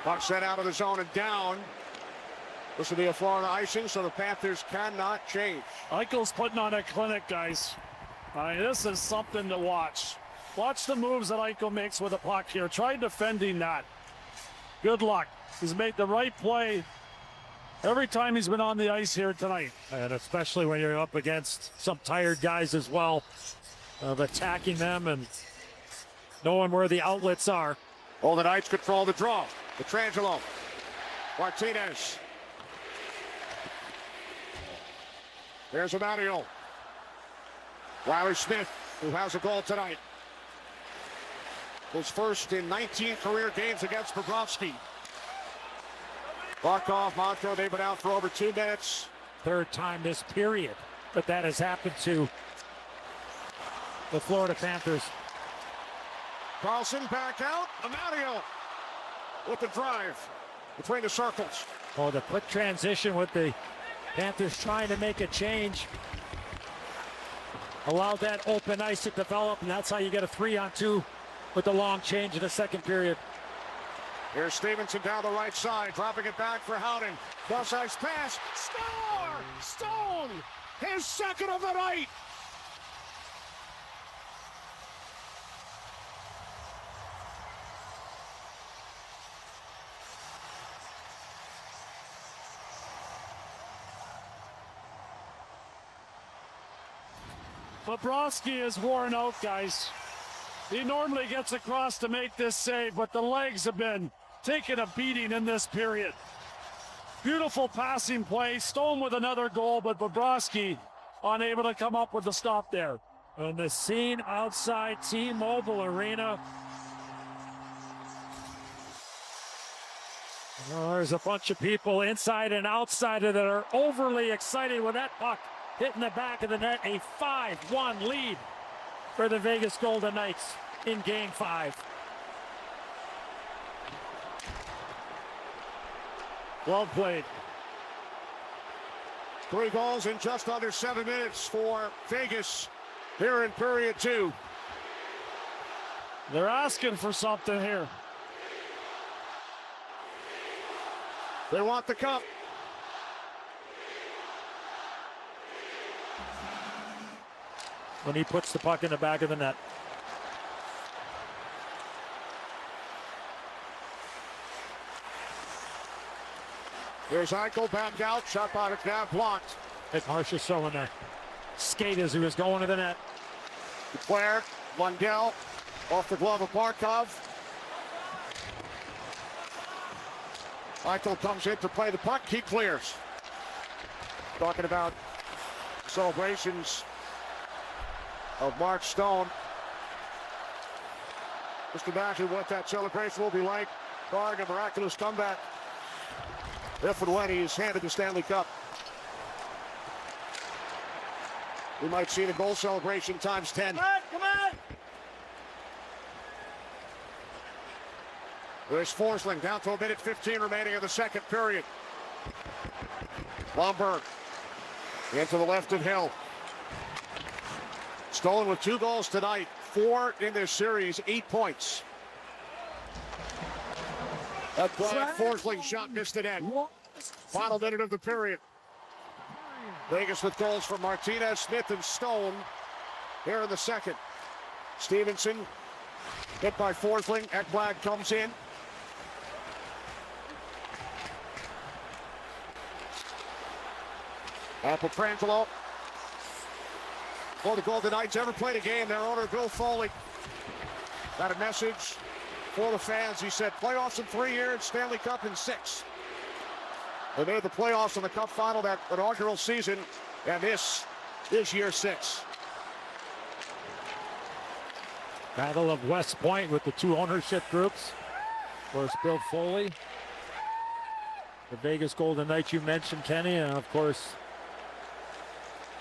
Puck sent out of the zone and down. This will be a Florida icing, so the Panthers cannot change. Eichel's putting on a clinic, guys. I mean, this is something to watch. Watch the moves that Eichel makes with the puck here. Try defending that. Good luck. He's made the right play every time he's been on the ice here tonight. And especially when you're up against some tired guys as well, of attacking them and knowing where the outlets are. All the Knights control the draw. Pietrangelo. Martinez. There's Amadio. Riley Smith, who has a goal tonight. His first in 19 career games against Bobrovsky. Barkov, Montreux, they've been out for over 2 minutes. Third time this period, but that has happened to the Florida Panthers. Carlson back out. Amadio with the drive between the circles. Oh, the quick transition with the Panthers trying to make a change. Allowed that open ice to develop, and that's how you get a 3-on-2 with the long change in the second period. Here's Stevenson down the right side, dropping it back for Howden. Cross ice pass. Score! Stone! His second of the night! Bobrovsky is worn out, guys. He normally gets across to make this save, but the legs have been taking a beating in this period. Beautiful passing play. Stone with another goal, but Bobrovsky unable to come up with the stop there. And the scene outside T-Mobile Arena. Oh, there's a bunch of people inside and outside of that are overly excited with that puck hitting the back of the net. A 5-1 lead for the Vegas Golden Knights in Game 5. Well played. 3 goals in just under 7 minutes for Vegas here in period 2. They're asking for something here. They want the cup. When he puts the puck in the back of the net. Here's Eichel back out. Shot by McNabb blocked. It's Marchessault in there. Skate as he was going to the net. Claire, Lundell, off the glove of Barkov. Eichel comes in to play the puck. He clears. Talking about celebrations of Mark Stone. Just imagine what that celebration will be like. Barring a miraculous comeback. If and when he's handed the Stanley Cup. We might see the goal celebration times 10. Come on! There's Forsling down to a minute 15 remaining in the second period. Lomberg into the left of Hill. Stolen with 2 goals tonight, 4 in this series, 8 points. That Forsling shot missed it in. Final minute of the period. Vegas with goals from Martinez, Smith, and Stone here in the second. Stevenson hit by Forsling. Ekblad comes in. Apple Petrangelo. Before the Golden Knights ever played a game, their owner, Bill Foley, got a message for the fans. He said, playoffs in 3 years, Stanley Cup in 6. They made the playoffs in the Cup final that inaugural season, and this is year 6. Battle of West Point with the 2 ownership groups. Of course, Bill Foley, the Vegas Golden Knights you mentioned, Kenny, and of course,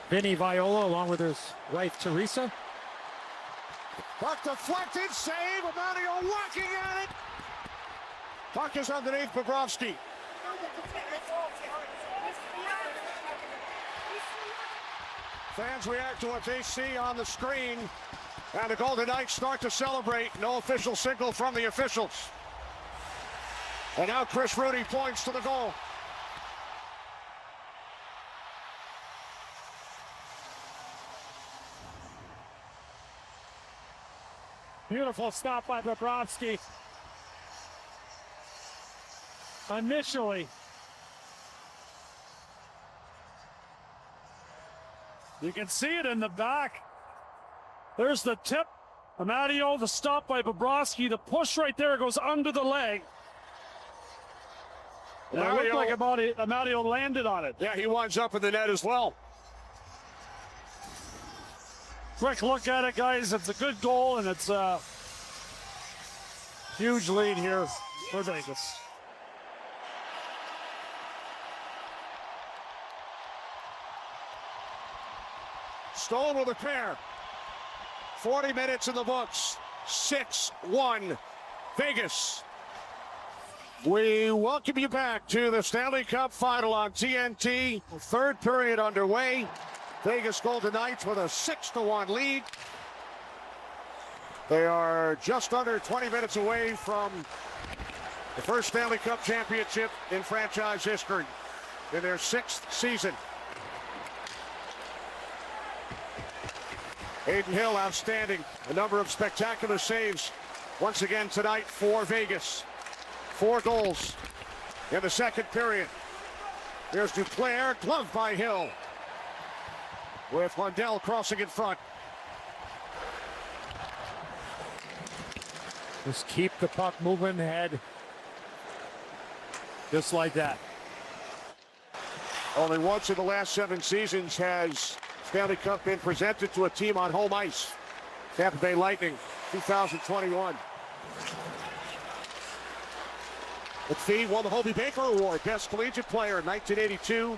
Vinny Viola along with his wife, Teresa. Puck deflected, save, Amadio working at it. Puck is underneath Bobrovsky. Fans react to what they see on the screen, and the Golden Knights start to celebrate. No official signal from the officials. And now Chris Rudy points to the goal. Beautiful stop by Bobrovsky. Initially, you can see it in the back. There's the tip. Amadio, the stop by Bobrovsky. The push right there goes under the leg. And it looked like Amadio landed on it. Yeah, he winds up in the net as well. Quick look at it, guys. It's a good goal, and it's a huge lead here for Vegas. Stone with a pair. 40 minutes in the books. 6-1 Vegas. We welcome you back to the Stanley Cup Final on TNT. Third period underway. Vegas Golden Knights with a 6-1 lead. They are just under 20 minutes away from the first Stanley Cup championship in franchise history in their 6th season. Adin Hill outstanding. A number of spectacular saves once again tonight for Vegas. 4 goals in the second period. There's Duclair, gloved by Hill. With Lundell crossing in front. Just keep the puck moving ahead. Just like that. Only once in the last 7 seasons has Stanley Cup been presented to a team on home ice. Tampa Bay Lightning, 2021. McPhee won the Hobey Baker Award, Best Collegiate Player in 1982.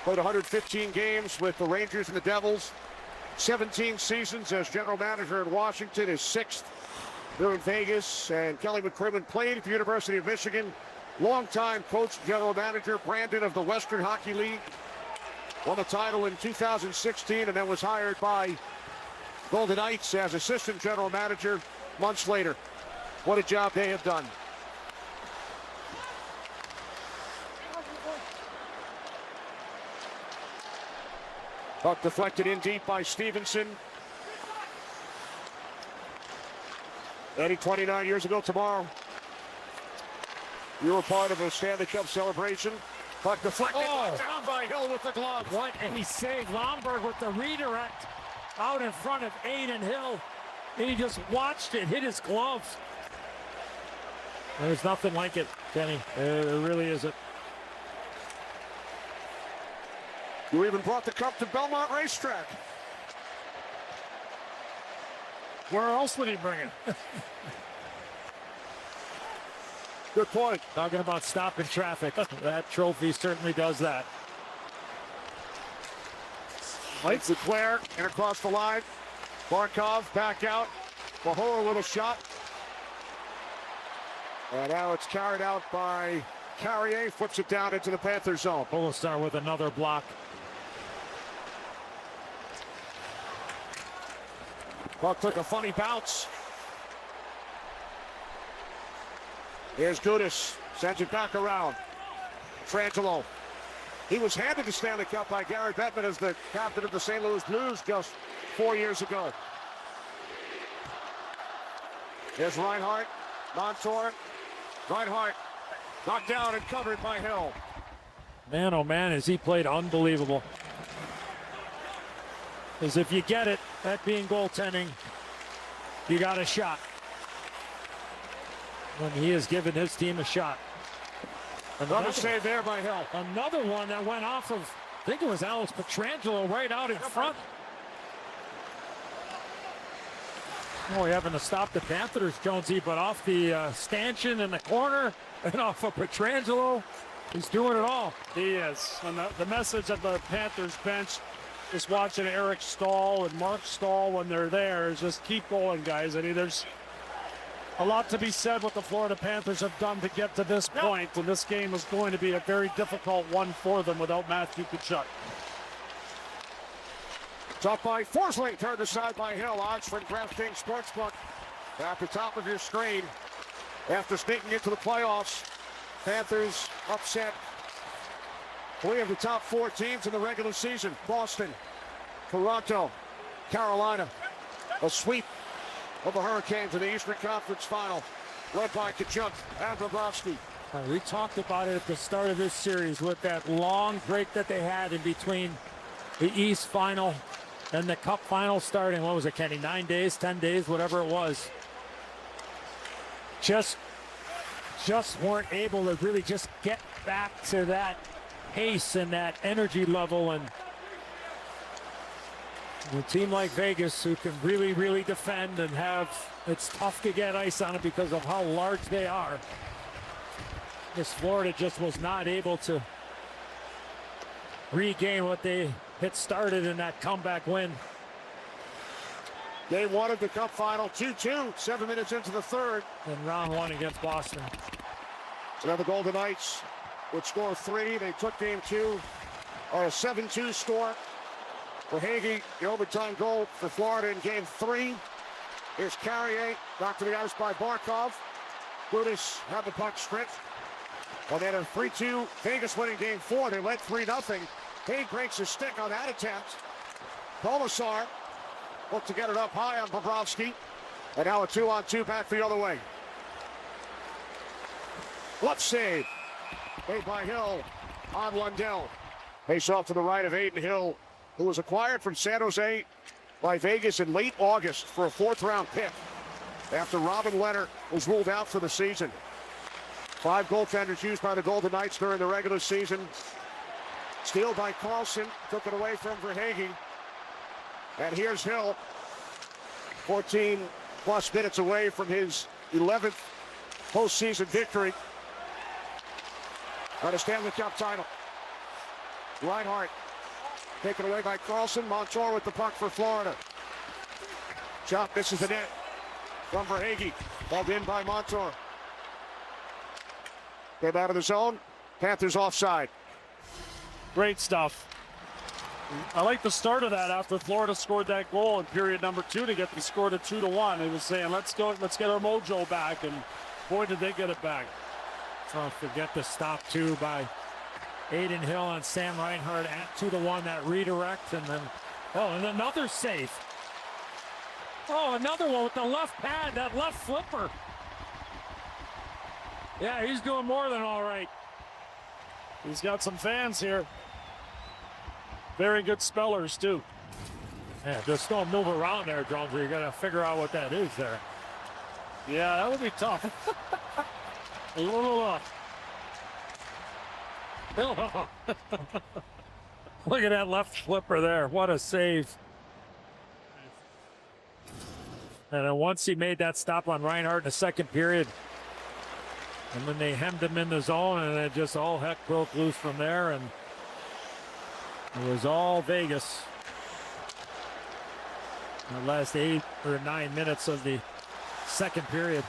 Played 115 games with the Rangers and the Devils. 17 seasons as general manager in Washington, his 6th here in Vegas. And Kelly McCrimmon played at the University of Michigan. Longtime coach, general manager, Brandon of the Western Hockey League. Won the title in 2016 and then was hired by Golden Knights as assistant general manager months later. What a job they have done. Puck deflected in deep by Stevenson. Eddie, 29 years ago tomorrow, you were part of a Stanley Cup celebration. Puck deflected, down by Hill with the glove. What a save. Lomberg with the redirect out in front of Adin Hill. And he just watched it hit his glove. There's nothing like it, Kenny. It really isn't. You even brought the cup to Belmont Racetrack. Where else would he bring it? Good point. Talking about stopping traffic. That trophy certainly does that. Lights Leclerc and across the line. Barkov back out. Mahora with a shot. And now it's carried out by Carrier. Flips it down into the Panther zone. Polestar with another block. Puck took a funny bounce. Here's Gudas. Sends it back around. Frangelo. He was handed the Stanley Cup by Gary Bettman as the captain of the St. Louis Blues just 4 years ago. Here's Reinhart. Montour. Reinhart knocked down and covered by Hill. Man, oh man, has he played unbelievable. As if you get it, that being goaltending, you got a shot. When he has given his team a shot. Another save there by Hill. Another one that went off of, I think it was Alex Pietrangelo right out in front. Oh, we're having to stop the Panthers, Jonesy, but off the stanchion in the corner and off of Pietrangelo, he's doing it all. He is. And the message of the Panthers bench, just watching Eric Stahl and Mark Stahl when they're there, is just keep going, guys. I mean, there's a lot to be said what the Florida Panthers have done to get to this point, and this game is going to be a very difficult one for them without Matthew Tkachuk. Top by Forsling, turned aside by Hill. Oxford DraftKings Sportsbook at the top of your screen. After sneaking into the playoffs, Panthers upset 3 of the top 4 teams in the regular season. Boston, Toronto, Carolina. A sweep of the Hurricanes in the Eastern Conference Final, led by Tkachuk and Bobrovsky. We talked about it at the start of this series with that long break that they had in between the East Final and the Cup Final starting. What was it, Kenny? 9 days, 10 days, whatever it was. Just weren't able to really just get back to that pace and that energy level. And a team like Vegas, who can really, really defend and it's tough to get ice on it because of how large they are. This Florida just was not able to regain what they had started in that comeback win Game one of the Cup final, 2-2, 7 minutes into the third. In round one against Boston. So now the Golden Knights would score 3. They took game 2 on a 7-2 score. For Hagee, the overtime goal for Florida in game 3. Here's Carrier, knocked to the ice by Barkov. Gudas had the puck stripped. And then a 3-2 Vegas winning game 4. They led 3-0. Hague breaks his stick on that attempt. Commissar looked to get it up high on Bobrovsky. And now a 2-on-2 back the other way. Left save. Made by Hill on Lundell. Face off to the right of Aiden Hill, who was acquired from San Jose by Vegas in late August for a 4th-round pick after Robin Leonard was ruled out for the season. 5 goaltenders used by the Golden Knights during the regular season. Steal by Carlson, took it away from Verhaeghe. And here's Hill, 14-plus minutes away from his 11th postseason victory on a Stanley Cup title. Reinhart taken away by Carlson. Montour with the puck for Florida. Chop misses the net from Verhaeghe. Balled in by Montour. Came out of the zone. Panthers offside. Great stuff. I like the start of that after Florida scored that goal in period number 2 to get the score to 2-1. It was saying, let's get our mojo back, and boy, did they get it back. Don't forget the stop too by Aiden Hill on Sam Reinhart at 2-1, that redirect, and then and another save. Oh, another one with the left pad, that left flipper. Yeah, he's doing more than all right. He's got some fans here. Very good spellers, too. Yeah, just don't move around there, Jonesy. You gotta figure out what that is there. Yeah, that would be tough. A little Look at that left flipper there. What a save. And then once he made that stop on Reinhart in the second period, and then they hemmed him in the zone, and it just all heck broke loose from there, and it was all Vegas. In the last 8 or 9 minutes of the second period.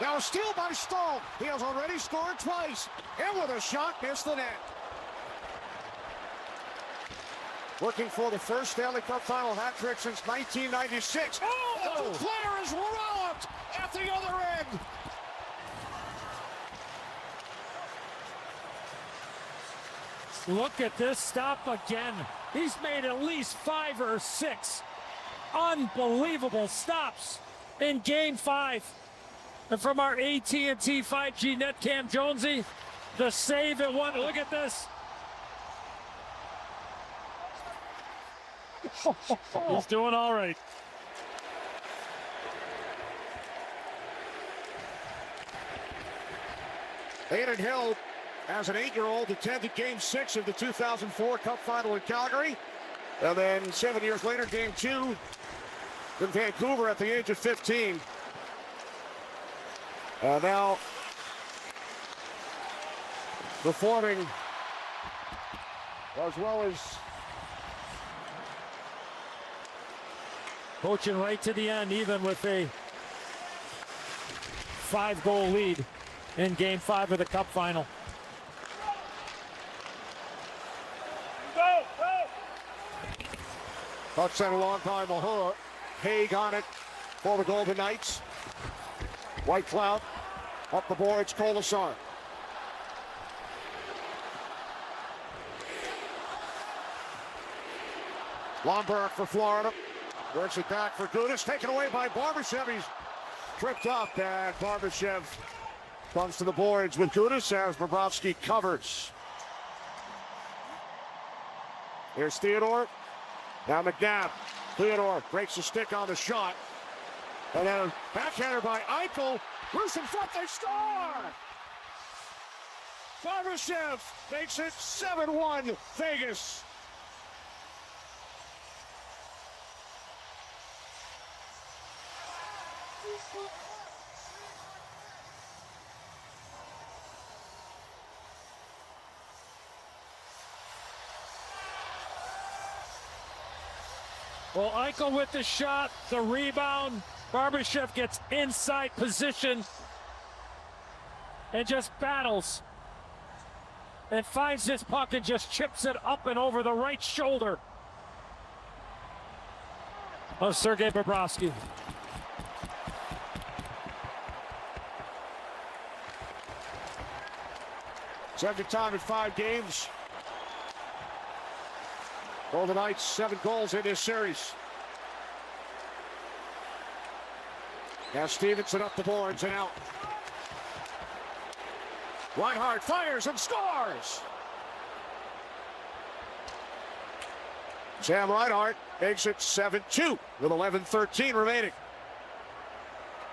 Now a steal by Stahl. He has already scored twice. And with a shot, missed the net. Looking for the first Stanley Cup final hat trick since 1996. Oh, the player is walloped at the other end. Look at this stop again. He's made at least 5 or 6 unbelievable stops in Game 5. And from our AT&T 5G net cam, Jonesy, the save at one. Look at this. He's doing all right. Aiden Hill, as an 8-year-old, attended Game 6 of the 2004 Cup Final in Calgary. And then 7 years later, Game 2 in Vancouver at the age of 15. Now performing as well as Coaching right to the end, even with a 5-goal lead in Game 5 of the Cup Final. puck sent along by Mahura. Hague on it for the Golden Knights. White Cloud up the boards, Colasar. Lomberg for Florida. Works it back for Gudas. Taken away by Barbashev. He's tripped up, and Barbashev comes to the boards with Gudas as Bobrovsky covers. Here's Theodore. Now McNabb. Theodore breaks the stick on the shot. And then backhander by Eichel. Loose in front, they score! Barbashev makes it 7-1 Vegas. Well, Eichel with the shot, the rebound. Barbashev gets inside position and just battles and finds this puck and just chips it up and over the right shoulder of Sergei Bobrovsky. Second time in 5 games. Golden Knights 7 goals in this series. Now Stevenson up the boards and out. Reinhart fires and scores. Sam Reinhart makes it 7-2 with 11:13 remaining.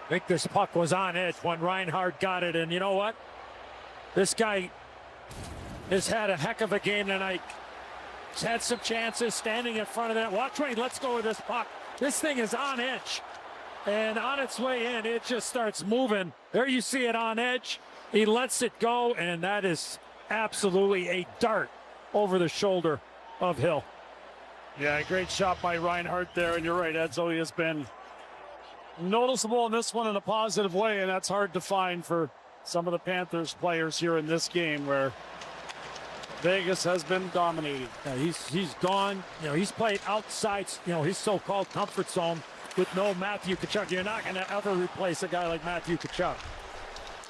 I think this puck was on edge when Reinhart got it, and you know what? This guy has had a heck of a game tonight. He's had some chances standing in front of that. Watch Wayne, let's go with this puck. This thing is on edge. And on its way in, it just starts moving. There you see it on edge. He lets it go, and that is absolutely a dart over the shoulder of Hill. Yeah, great shot by Reinhart there, and you're right, Edzo, he has been noticeable in this one in a positive way, and that's hard to find for some of the Panthers players here in this game where Vegas has been dominating. Yeah, he's gone. You know, he's played outside, you know, his so-called comfort zone with no Matthew Tkachuk. You're not going to ever replace a guy like Matthew Tkachuk.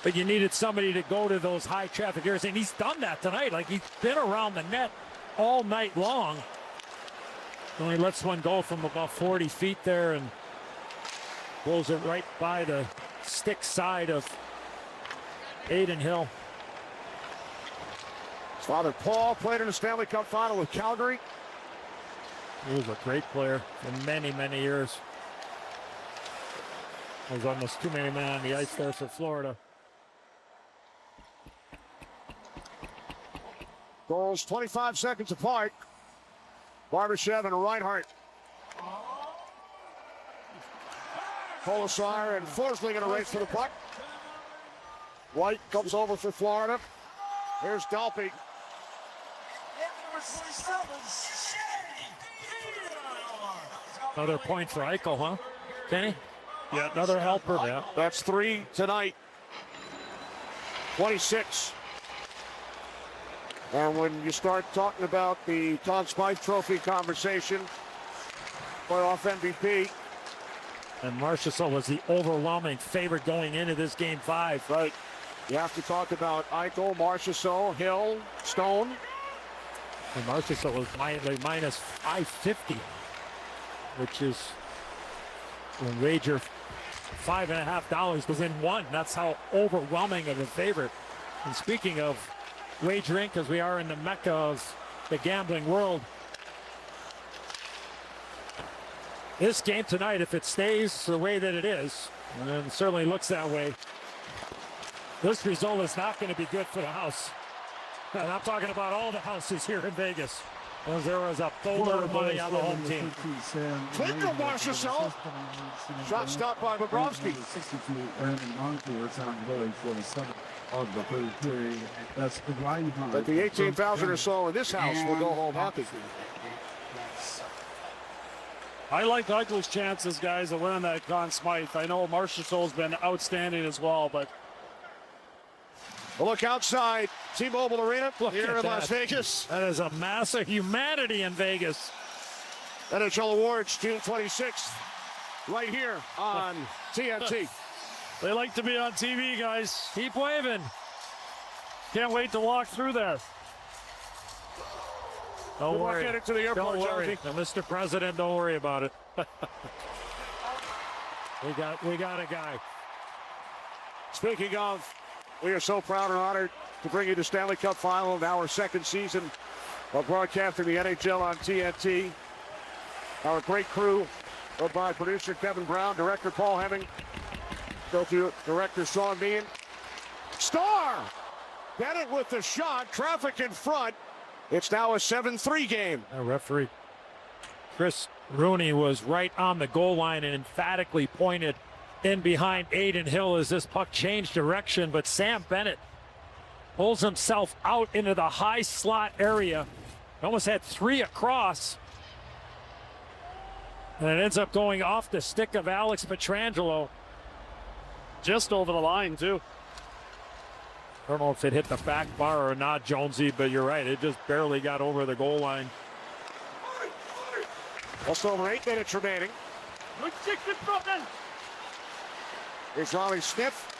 But you needed somebody to go to those high traffic areas, and he's done that tonight. Like, he's been around the net all night long. Only lets one go from about 40 feet there and blows it right by the stick side of Adin Hill. His father Paul played in the Stanley Cup final with Calgary. He was a great player for many, many years. There's almost too many men on the ice there for Florida. Goals 25 seconds apart. Barbashev and Reinhart. Polisar and Forsling in a race for the puck. White comes over for Florida. Here's Dalpe. Another point for Eichel, huh? Kenny? Yeah, another helper. Yeah. That's 3 tonight. 26. And when you start talking about the Conn Smythe Trophy conversation, playoff MVP. And Marchessault was the overwhelming favorite going into this game 5. Right. You have to talk about Eichel, Marchessault, Hill, Stone. And Marchessault was minus 550, which is a wager $5.50 was in 1. That's how overwhelming of a favorite. And speaking of wagering, because we are in the mecca of the gambling world, this game tonight, if it stays the way that it is, and it certainly looks that way, this result is not going to be good for the house. And I'm talking about all the houses here in Vegas. As there was a boatload of money on the home team. Twinkle Marchessault. Shot stopped by Bobrovsky. But the 18,000 or so in this house will go home happy. I like Eichel's chances, guys, of winning that Conn Smythe. I know Marchessault's been outstanding as well, but A look outside T-Mobile Arena Look here at in Las that. Vegas. That is a mass of humanity in Vegas. NHL Awards, June 26th, right here on TNT. they like to be on TV, guys. Keep waving. Can't wait to walk through there. Don't Good luck worry. getting to the airport, Don't worry. Jonesy. Now, Mr. President, don't worry about it. we got a guy. Speaking of, we are so proud and honored to bring you the Stanley Cup Final in our second season of broadcasting the NHL on TNT. Our great crew, led by producer Kevin Brown, director Paul Hemming, director Sean Meehan. Star! Bennett with the shot, traffic in front. It's now a 7-3 game. Our referee, Chris Rooney, was right on the goal line and emphatically pointed in behind Adin Hill as this puck changed direction, but Sam Bennett pulls himself out into the high slot area. Almost had 3 across. And it ends up going off the stick of Alex Pietrangelo. Just over the line, too. I don't know if it hit the back bar or not, Jonesy, but you're right. It just barely got over the goal line. Just over 8 minutes remaining. Here's Ollie Smith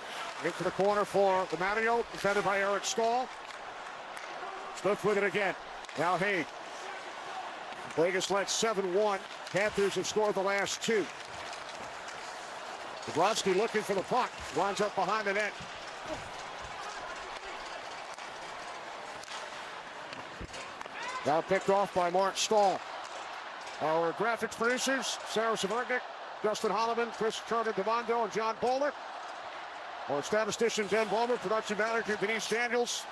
into the corner for the Mario, defended by Eric Stahl. Smith with it again. Now Haig. Vegas led 7-1. Panthers have scored the last 2. Bobrovsky looking for the puck. Runs up behind the net. Now picked off by Mark Stahl. Our graphics producers, Sarah Savernick, Justin Holloman, Chris Turner-Devondo, and John Bowler. Our statistician, Ben Bowler, production manager, Denise Daniels.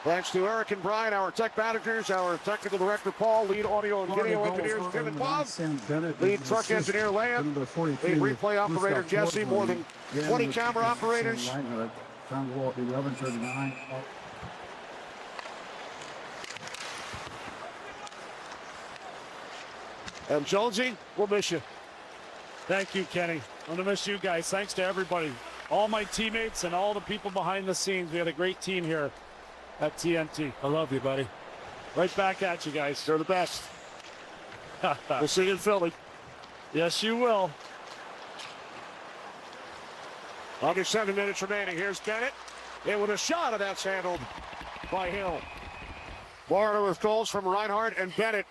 Thanks to Eric and Brian, our tech managers, our technical director, Paul, lead audio and video engineers, Jim and Bob, lead truck engineer, Lamb, lead replay operator, Jesse, more than 20 camera operators. And Jonesy, we'll miss you. Thank you, Kenny. I'm going to miss you guys. Thanks to everybody. All my teammates and all the people behind the scenes. We had a great team here at TNT. I love you, buddy. Right back at you guys. You're the best. We'll see you in Philly. Yes, you will. Under 7 minutes remaining. Here's Bennett. In with a shot, and that's handled by Hill. Florida with goals from Reinhardt and Bennett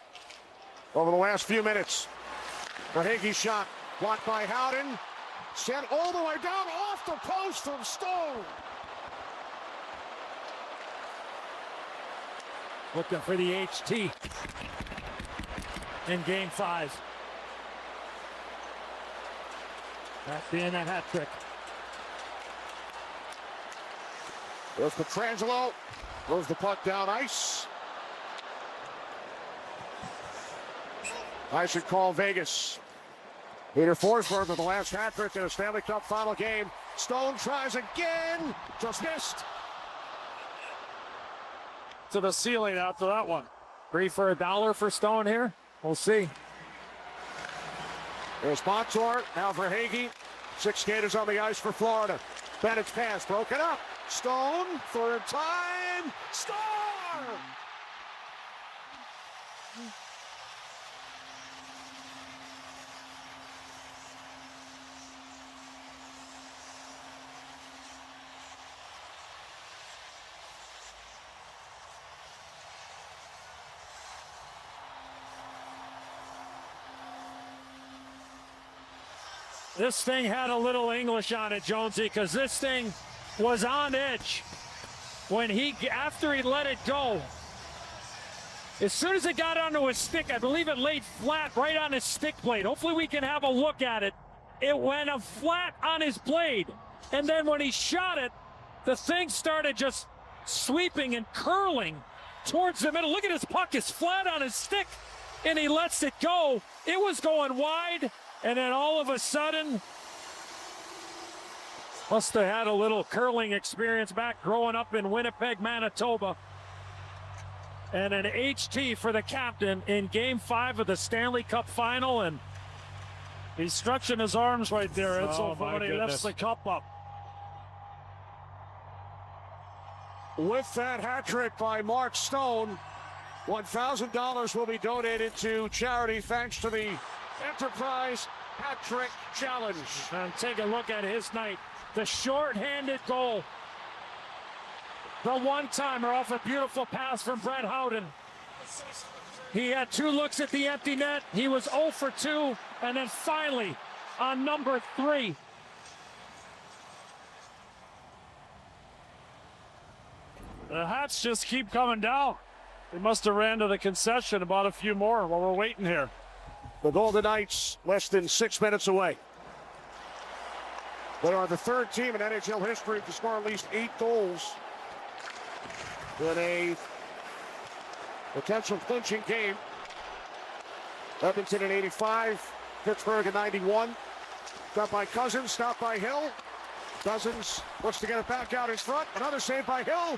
over the last few minutes. The Higgy shot blocked by Howden. Sent all the way down off the post from Stone. Looking for the HT in Game 5. That being a hat trick. There's Pietrangelo. Throws the puck down ice. I should call Vegas. Peter Forsberg with the last hat trick in a Stanley Cup final game. Stone tries again. Just missed. To the ceiling after that one. $3 for $1 for Stone here. We'll see. There's Montour. Now for Hagee. 6 skaters on the ice for Florida. Bennett's pass broken up. Stone, third time. Star! This thing had a little English on it, Jonesy, because this thing was on edge when after he let it go. As soon as it got onto his stick, I believe it laid flat right on his stick blade. Hopefully we can have a look at it. It went flat on his blade. And then when he shot it, the thing started just sweeping and curling towards the middle. Look at his puck, it's flat on his stick, and he lets it go. It was going wide. And then all of a sudden, must have had a little curling experience back growing up in Winnipeg, Manitoba. And an HT for the captain in Game 5 of the Stanley Cup Final. And he's stretching his arms right there. It's Oh, over my when he goodness. lifts the cup up. With that hat trick by Mark Stone, $1,000 will be donated to charity thanks to the Enterprise Hat Trick Challenge. And take a look at his night. The short-handed goal. The one-timer off a beautiful pass from Brett Howden. He had 2 looks at the empty net. He was 0 for 2. And then finally, on number 3. The hats just keep coming down. They must have ran to the concession about a few more while we're waiting here. The Golden Knights less than 6 minutes away. They are the 3rd team in NHL history to score at least 8 goals in a potential clinching game. Edmonton in 85, Pittsburgh in 91. Got by Cousins, stopped by Hill. Cousins looks to get it back out in front. Another save by Hill.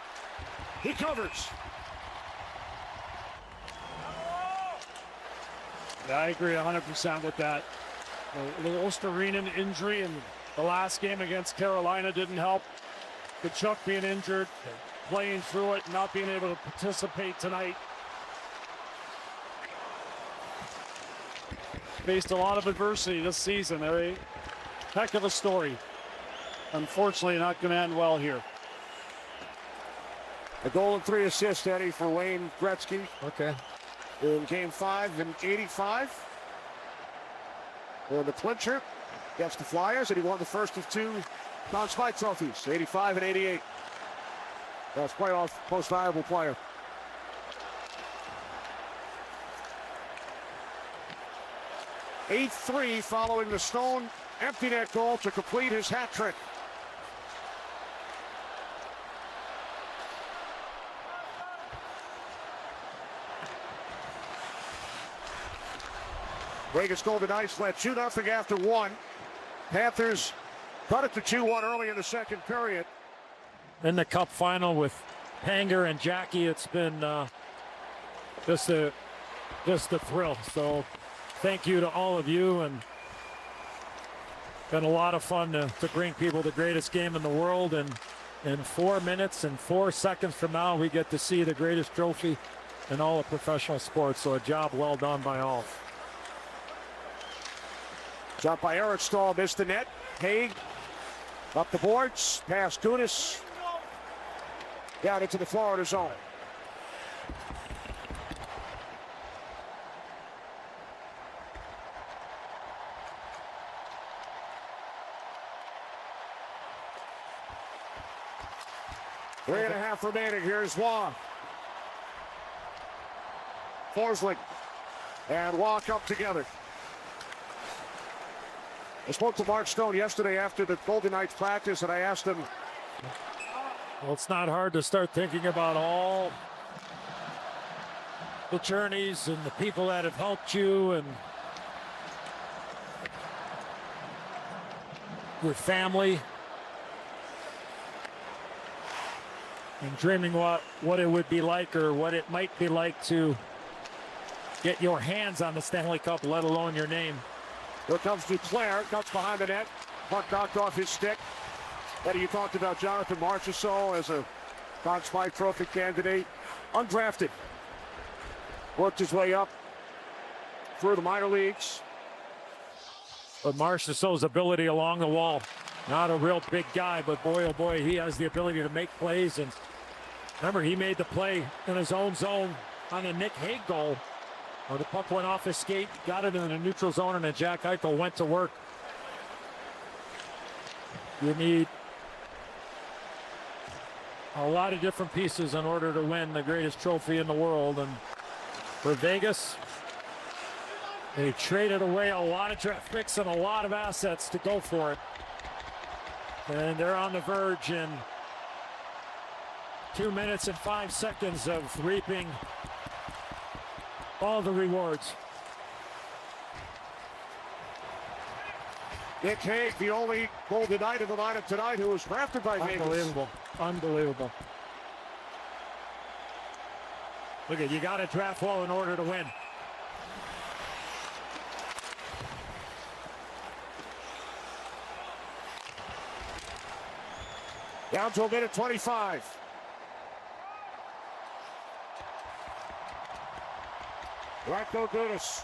He covers. Yeah, I agree 100% with that. The Osterinen injury in the last game against Carolina didn't help. Kachuk being injured, playing through it, not being able to participate tonight. Faced a lot of adversity this season. A heck of a story. Unfortunately, not going to end well here. A goal and 3 assists, Eddie, for Wayne Gretzky Okay. in Game 5 in '85. And the clincher against the Flyers, and he won the first of 2 Conn Smythe trophies, '85 and '88. That's playoff most valuable player. (8-3) following the Stone empty net goal to complete his hat trick. Vegas Golden Knights led 2-0 after 1. Panthers cut it to 2-1 early in the second period. In the Cup final with Panger and Jackie, it's been just a thrill. So thank you to all of you, and been a lot of fun to bring people the greatest game in the world. And in 4 minutes and 4 seconds from now, we get to see the greatest trophy in all of professional sports. So a job well done by all. Shot by Eric Stahl, missed the net. Haig up the boards, past Kunis. Down into the Florida zone. Three and a half remaining. Here's Waugh. Forsling and Waugh up together. I spoke to Mark Stone yesterday after the Golden Knights practice, and I asked him. Well, it's not hard to start thinking about all the journeys and the people that have helped you and your family, and dreaming what it would be like or what it might be like to get your hands on the Stanley Cup, let alone your name. Here comes Duclair, cuts behind the net. Puck knocked off his stick. Eddie, you talked about Jonathan Marchessault as a Conn Smythe Trophy candidate. Undrafted. Worked his way up through the minor leagues. But Marchessault's ability along the wall, not a real big guy, but boy, oh boy, he has the ability to make plays. And remember, he made the play in his own zone on the Nick Hague goal. Where the puck went off his skate, got it in the neutral zone, and then Jack Eichel went to work. You need a lot of different pieces in order to win the greatest trophy in the world. And for Vegas, they traded away a lot of draft picks and a lot of assets to go for it. And they're on the verge in 2 minutes and 5 seconds of reaping all the rewards. Nick Hague, the only Golden Knight in the lineup tonight who was drafted by Vegas. Unbelievable. Unbelievable. Look at, you got to draft well in order to win. Down to a minute 25. Radko Gudas.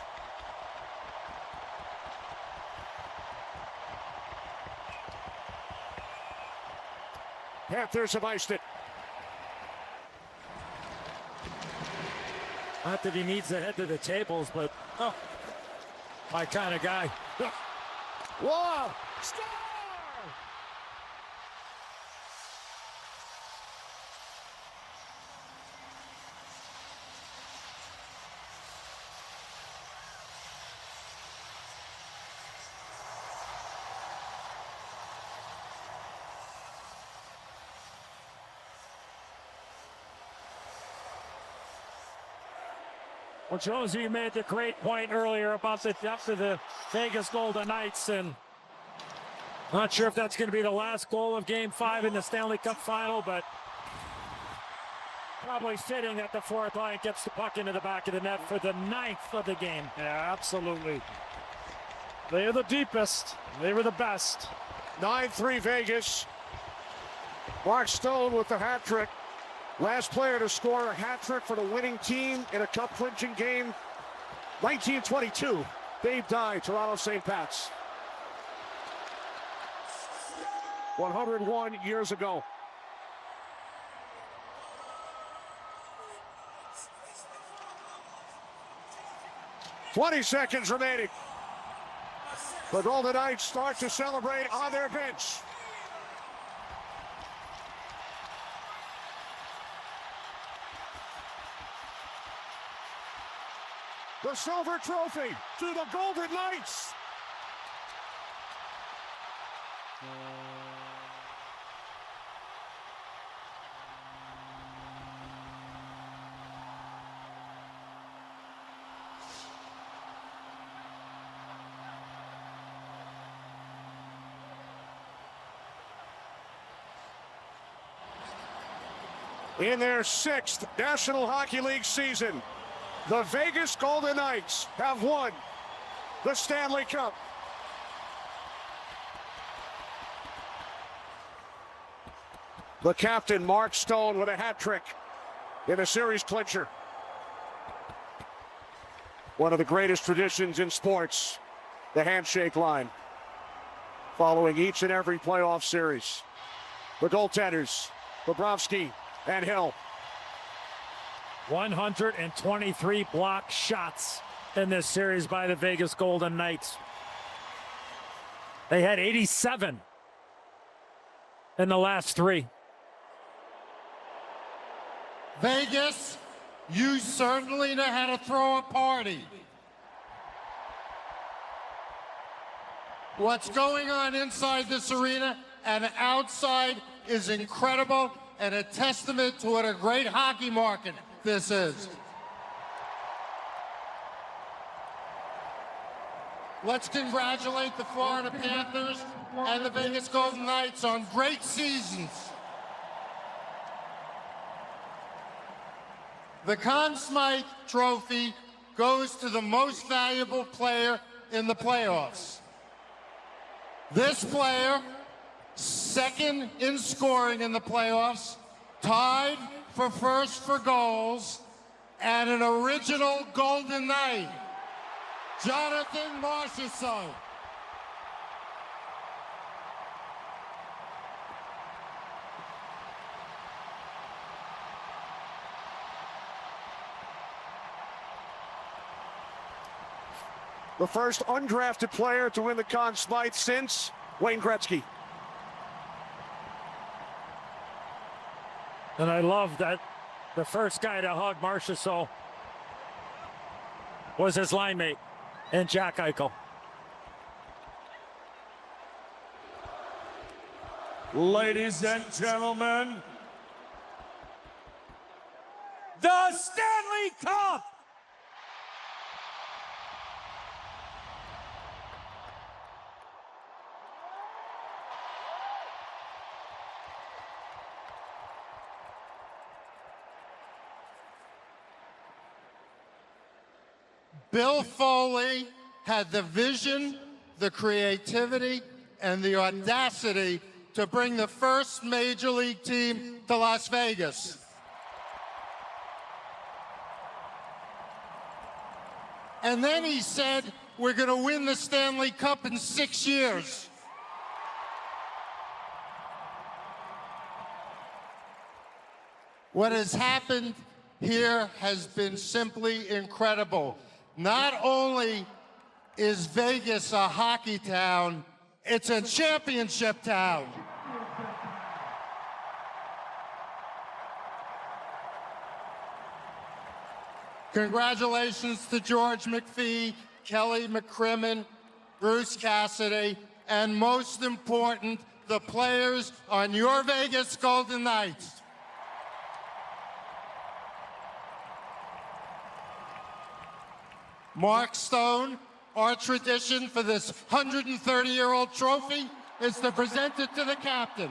Panthers have iced it. Not that he needs to head to the tables, but my kind of guy. Whoa! Score! Well, Josie made the great point earlier about the depth of the Vegas Golden Knights, and not sure if that's going to be the last goal of Game 5 in the Stanley Cup Final, but Probably fitting that the fourth line gets the puck into the back of the net for the 9th of the game. Yeah, absolutely. They are the deepest. They were the best. 9-3 Vegas. Mark Stone with the hat trick. Last player to score a hat trick for the winning team in a cup clinching game. 1922. Dave Dye, Toronto St. Pat's. 101 years ago. "20 seconds remaining. The Golden Knights start to celebrate on their bench. The silver trophy to the Golden Knights. In their 6th National Hockey League season, the Vegas Golden Knights have won the Stanley Cup. The captain, Mark Stone, with a hat trick in a series clincher. One of the greatest traditions in sports, the handshake line, following each and every playoff series. The goaltenders, Bobrovsky and Hill. 123 block shots in this series by the Vegas Golden Knights. They had 87 in the last 3. Vegas, you certainly know how to throw a party. What's going on inside this arena and outside is incredible and a testament to what a great hockey market this is. Let's congratulate the Florida Panthers and the Vegas Golden Knights on great seasons. The Conn Smythe Trophy goes to the most valuable player in the playoffs. This player, second in scoring in the playoffs, tied for first for goals, and an original Golden Knight, Jonathan Marchessault. The first undrafted player to win the Conn Smythe since Wayne Gretzky. And I love that the first guy to hug Marchessault was his line mate and Jack Eichel. Ladies and gentlemen, the Stanley Cup! Bill Foley had the vision, the creativity, and the audacity to bring the first Major League team to Las Vegas. And then he said, we're going to win the Stanley Cup in 6 years. What has happened here has been simply incredible. Not only is Vegas a hockey town, it's a championship town. Congratulations to George McPhee, Kelly McCrimmon, Bruce Cassidy, and most important, the players on your Vegas Golden Knights. Mark Stone, our tradition for this 130-year-old trophy is to present it to the captain.